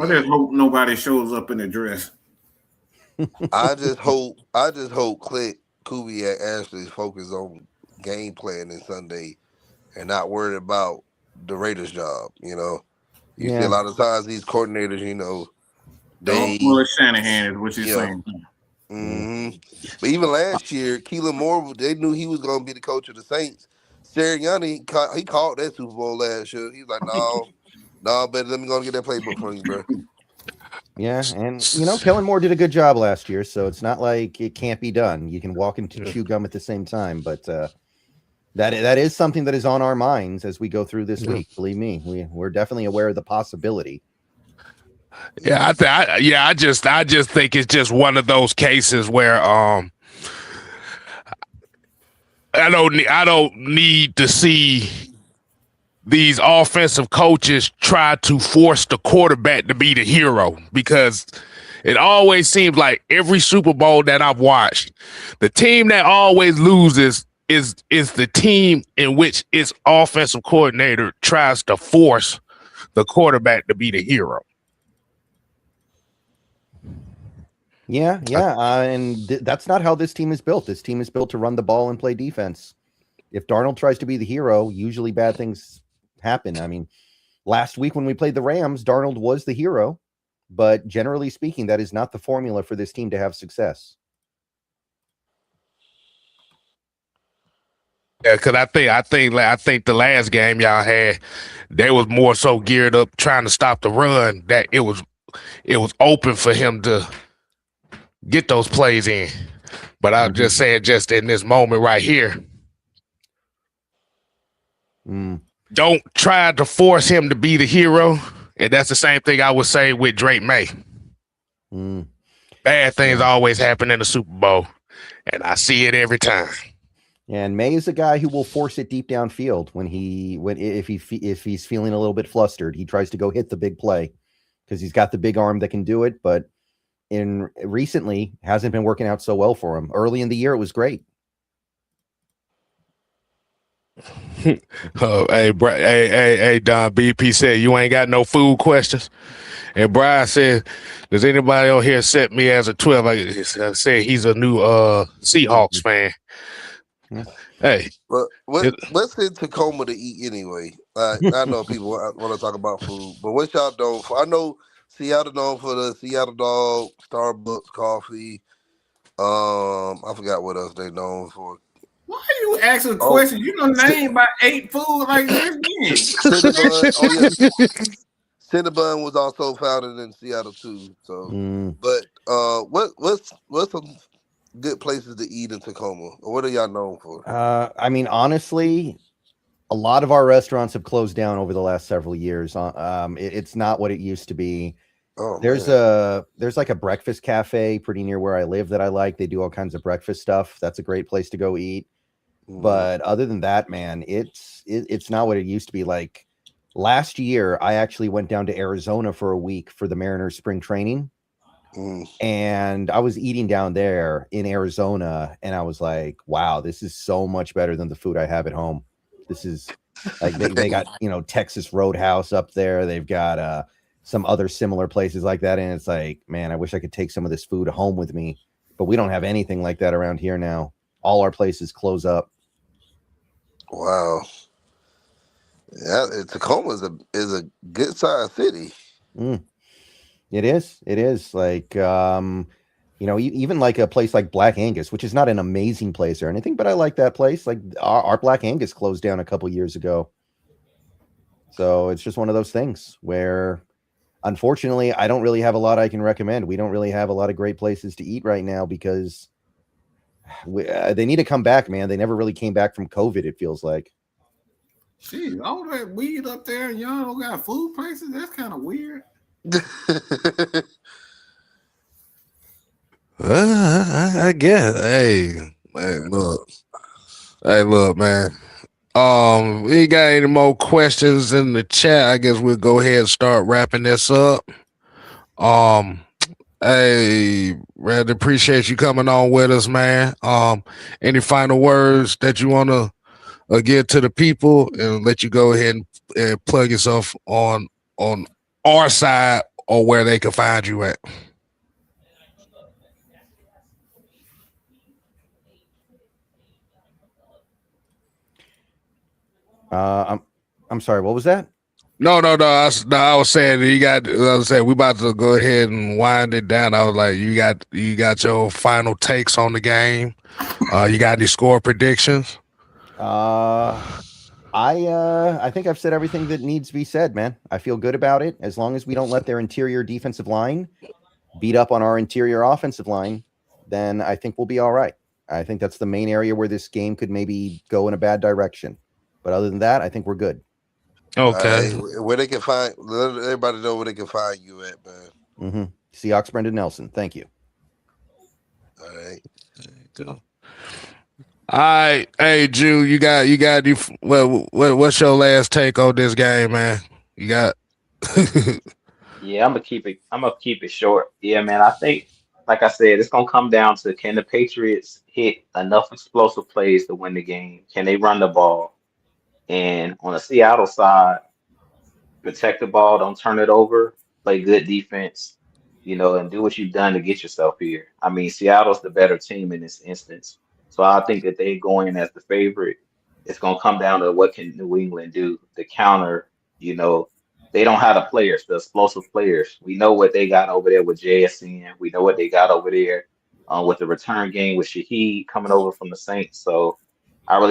I just hope nobody shows up in a dress. I just hope Clint, Kubiak actually focus on game planning Sunday and not worried about the Raiders' job. You know, you see a lot of times these coordinators, you know, they Shanahan is what you're saying. Mm-hmm. But even last year, Keelan Moore, they knew he was going to be the coach of the Saints. Sirianni, he called that Super Bowl last year. He's like, no, better let me go and get that playbook from you, bro. Yeah, and Kellen Moore did a good job last year, so it's not like it can't be done. You can walk and chew gum at the same time, but that is something that is on our minds as we go through this week. Believe me, we're definitely aware of the possibility. Yeah, I just think it's just one of those cases where I don't need to see these offensive coaches try to force the quarterback to be the hero, because it always seems like every Super Bowl that I've watched, the team that always loses is the team in which its offensive coordinator tries to force the quarterback to be the hero. Yeah, and that's not how this team is built. This team is built to run the ball and play defense. If Darnold tries to be the hero, usually bad things happen. I mean, last week when we played the Rams, Darnold was the hero, but generally speaking, that is not the formula for this team to have success. Yeah, because I think the last game y'all had, they was more so geared up trying to stop the run that it was open for him to get those plays in. But I'm just saying, just in this moment right here, don't try to force him to be the hero. And that's the same thing I would say with Drake May. Bad things always happen in the Super Bowl, and I see it every time. And May is a guy who will force it deep downfield if he's feeling a little bit flustered. He tries to go hit the big play because he's got the big arm that can do it. But recently hasn't been working out so well for him. Early in the year, it was great. Hey, Don BP said you ain't got no food questions. And Brian said, does anybody on here set me as a 12? I said he's a new Seahawks fan. Hey, but what's in Tacoma to eat anyway? I know people want to talk about food, but what y'all known for? I know Seattle known for the Seattle dog, Starbucks coffee. I forgot what else they known for. Why are you asking a question? You don't name about 8 food like this. Cinnabon, Cinnabon was also founded in Seattle too. So, but what's some good places to eat in Tacoma? Or what are y'all known for? I mean, honestly, a lot of our restaurants have closed down over the last several years. It's not what it used to be. There's like a breakfast cafe pretty near where I live that I like. They do all kinds of breakfast stuff. That's a great place to go eat. But other than that, man, it's not what it used to be. Like last year, I actually went down to Arizona for a week for the Mariners spring training. And I was eating down there in Arizona, and I was like, wow, this is so much better than the food I have at home. This is like they got, Texas Roadhouse up there. They've got some other similar places like that. And it's like, man, I wish I could take some of this food home with me, but we don't have anything like that around here now. All our places close up. Wow. Yeah, Tacoma is a good sized city. It is like, even like a place like Black Angus, which is not an amazing place or anything, but I like that place. Like our Black Angus closed down a couple years ago. So it's just one of those things where, unfortunately, I don't really have a lot I can recommend. We don't really have a lot of great places to eat right now because they need to come back, man. They never really came back from COVID, it feels like. Gee, all that weed up there and y'all don't got food places? That's kind of weird. I guess. Hey, look, man. We got any more questions in the chat? I guess we'll go ahead and start wrapping this up. Hey, rather appreciate you coming on with us, man. Any final words that you want to give to the people, and let you go ahead and plug yourself on our side or where they can find you at. I'm sorry, what was that? No. I was saying we about to go ahead and wind it down. I was like, you got your final takes on the game. You got any score predictions? I think I've said everything that needs to be said, man. I feel good about it. As long as we don't let their interior defensive line beat up on our interior offensive line, then I think we'll be all right. I think that's the main area where this game could maybe go in a bad direction. But other than that, I think we're good. Okay. Where they can find, let everybody know where they can find you at, man. Mm-hmm. Seahawks Brendan Nelson. Thank you. All right. There you go. All right, hey Jew, you got what's your last take on this game, man? You got Yeah, I'm gonna keep it short. Yeah, man. I think, like I said, it's gonna come down to, can the Patriots hit enough explosive plays to win the game? Can they run the ball? And on the Seattle side, protect the ball, don't turn it over, play good defense, and do what you've done to get yourself here. I mean, Seattle's the better team in this instance. So I think that they go in as the favorite. It's going to come down to what can New England do to counter. They don't have the players, the explosive players. We know what they got over there with JSN. We know what they got over there with the return game with Shaheed coming over from the Saints. So I feel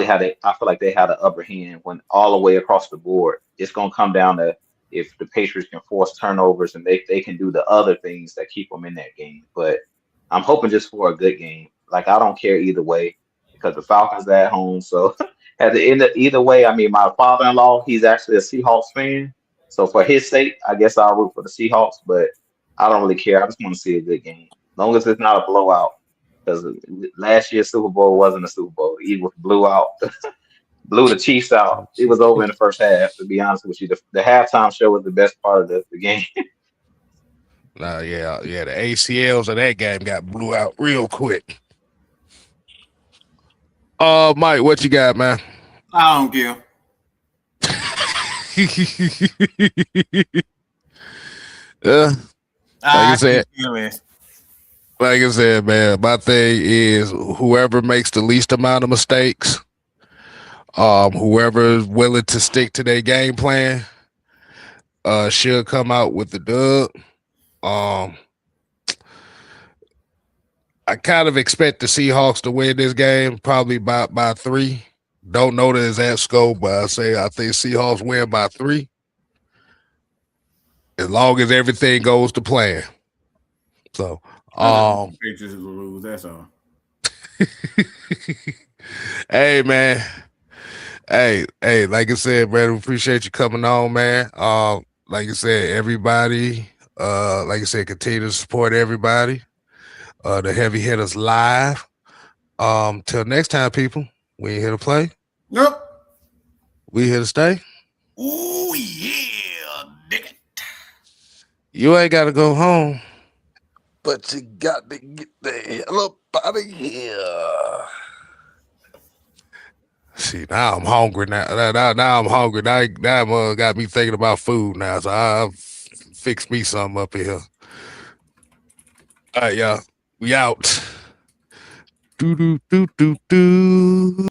like they had an upper hand when all the way across the board. It's going to come down to if the Patriots can force turnovers and they can do the other things that keep them in that game. But I'm hoping just for a good game. Like, I don't care either way because the Falcons are at home. So at the end of either way, I mean, my father-in-law, he's actually a Seahawks fan. So for his sake, I guess I'll root for the Seahawks, but I don't really care. I just want to see a good game. As long as it's not a blowout. Because last year's Super Bowl wasn't a Super Bowl. Eagles blew the Chiefs out. It was over in the first half, to be honest with you. The halftime show was the best part of the game. yeah, the ACLs of that game got blew out real quick. Mike, what you got, man? I don't care. Like I said, man, my thing is whoever makes the least amount of mistakes, whoever is willing to stick to their game plan, should come out with the dub. I kind of expect the Seahawks to win this game, probably by 3. Don't know the exact score, but I think Seahawks win by 3. As long as everything goes to plan. So, Patriots will lose. That's all. Hey, man. Hey, like I said, man, we appreciate you coming on, man. Like I said, everybody, like I said, continue to support everybody. The Heavy Hitters live. Till next time, people. We ain't here to play. Nope. We here to stay. Oh yeah, dig it. You ain't got to go home. But you got to get the hell up out of here. See, now I'm hungry. Now I'm hungry. Now got me thinking about food now. So I'll fix me something up here. All right, y'all. We out. Do.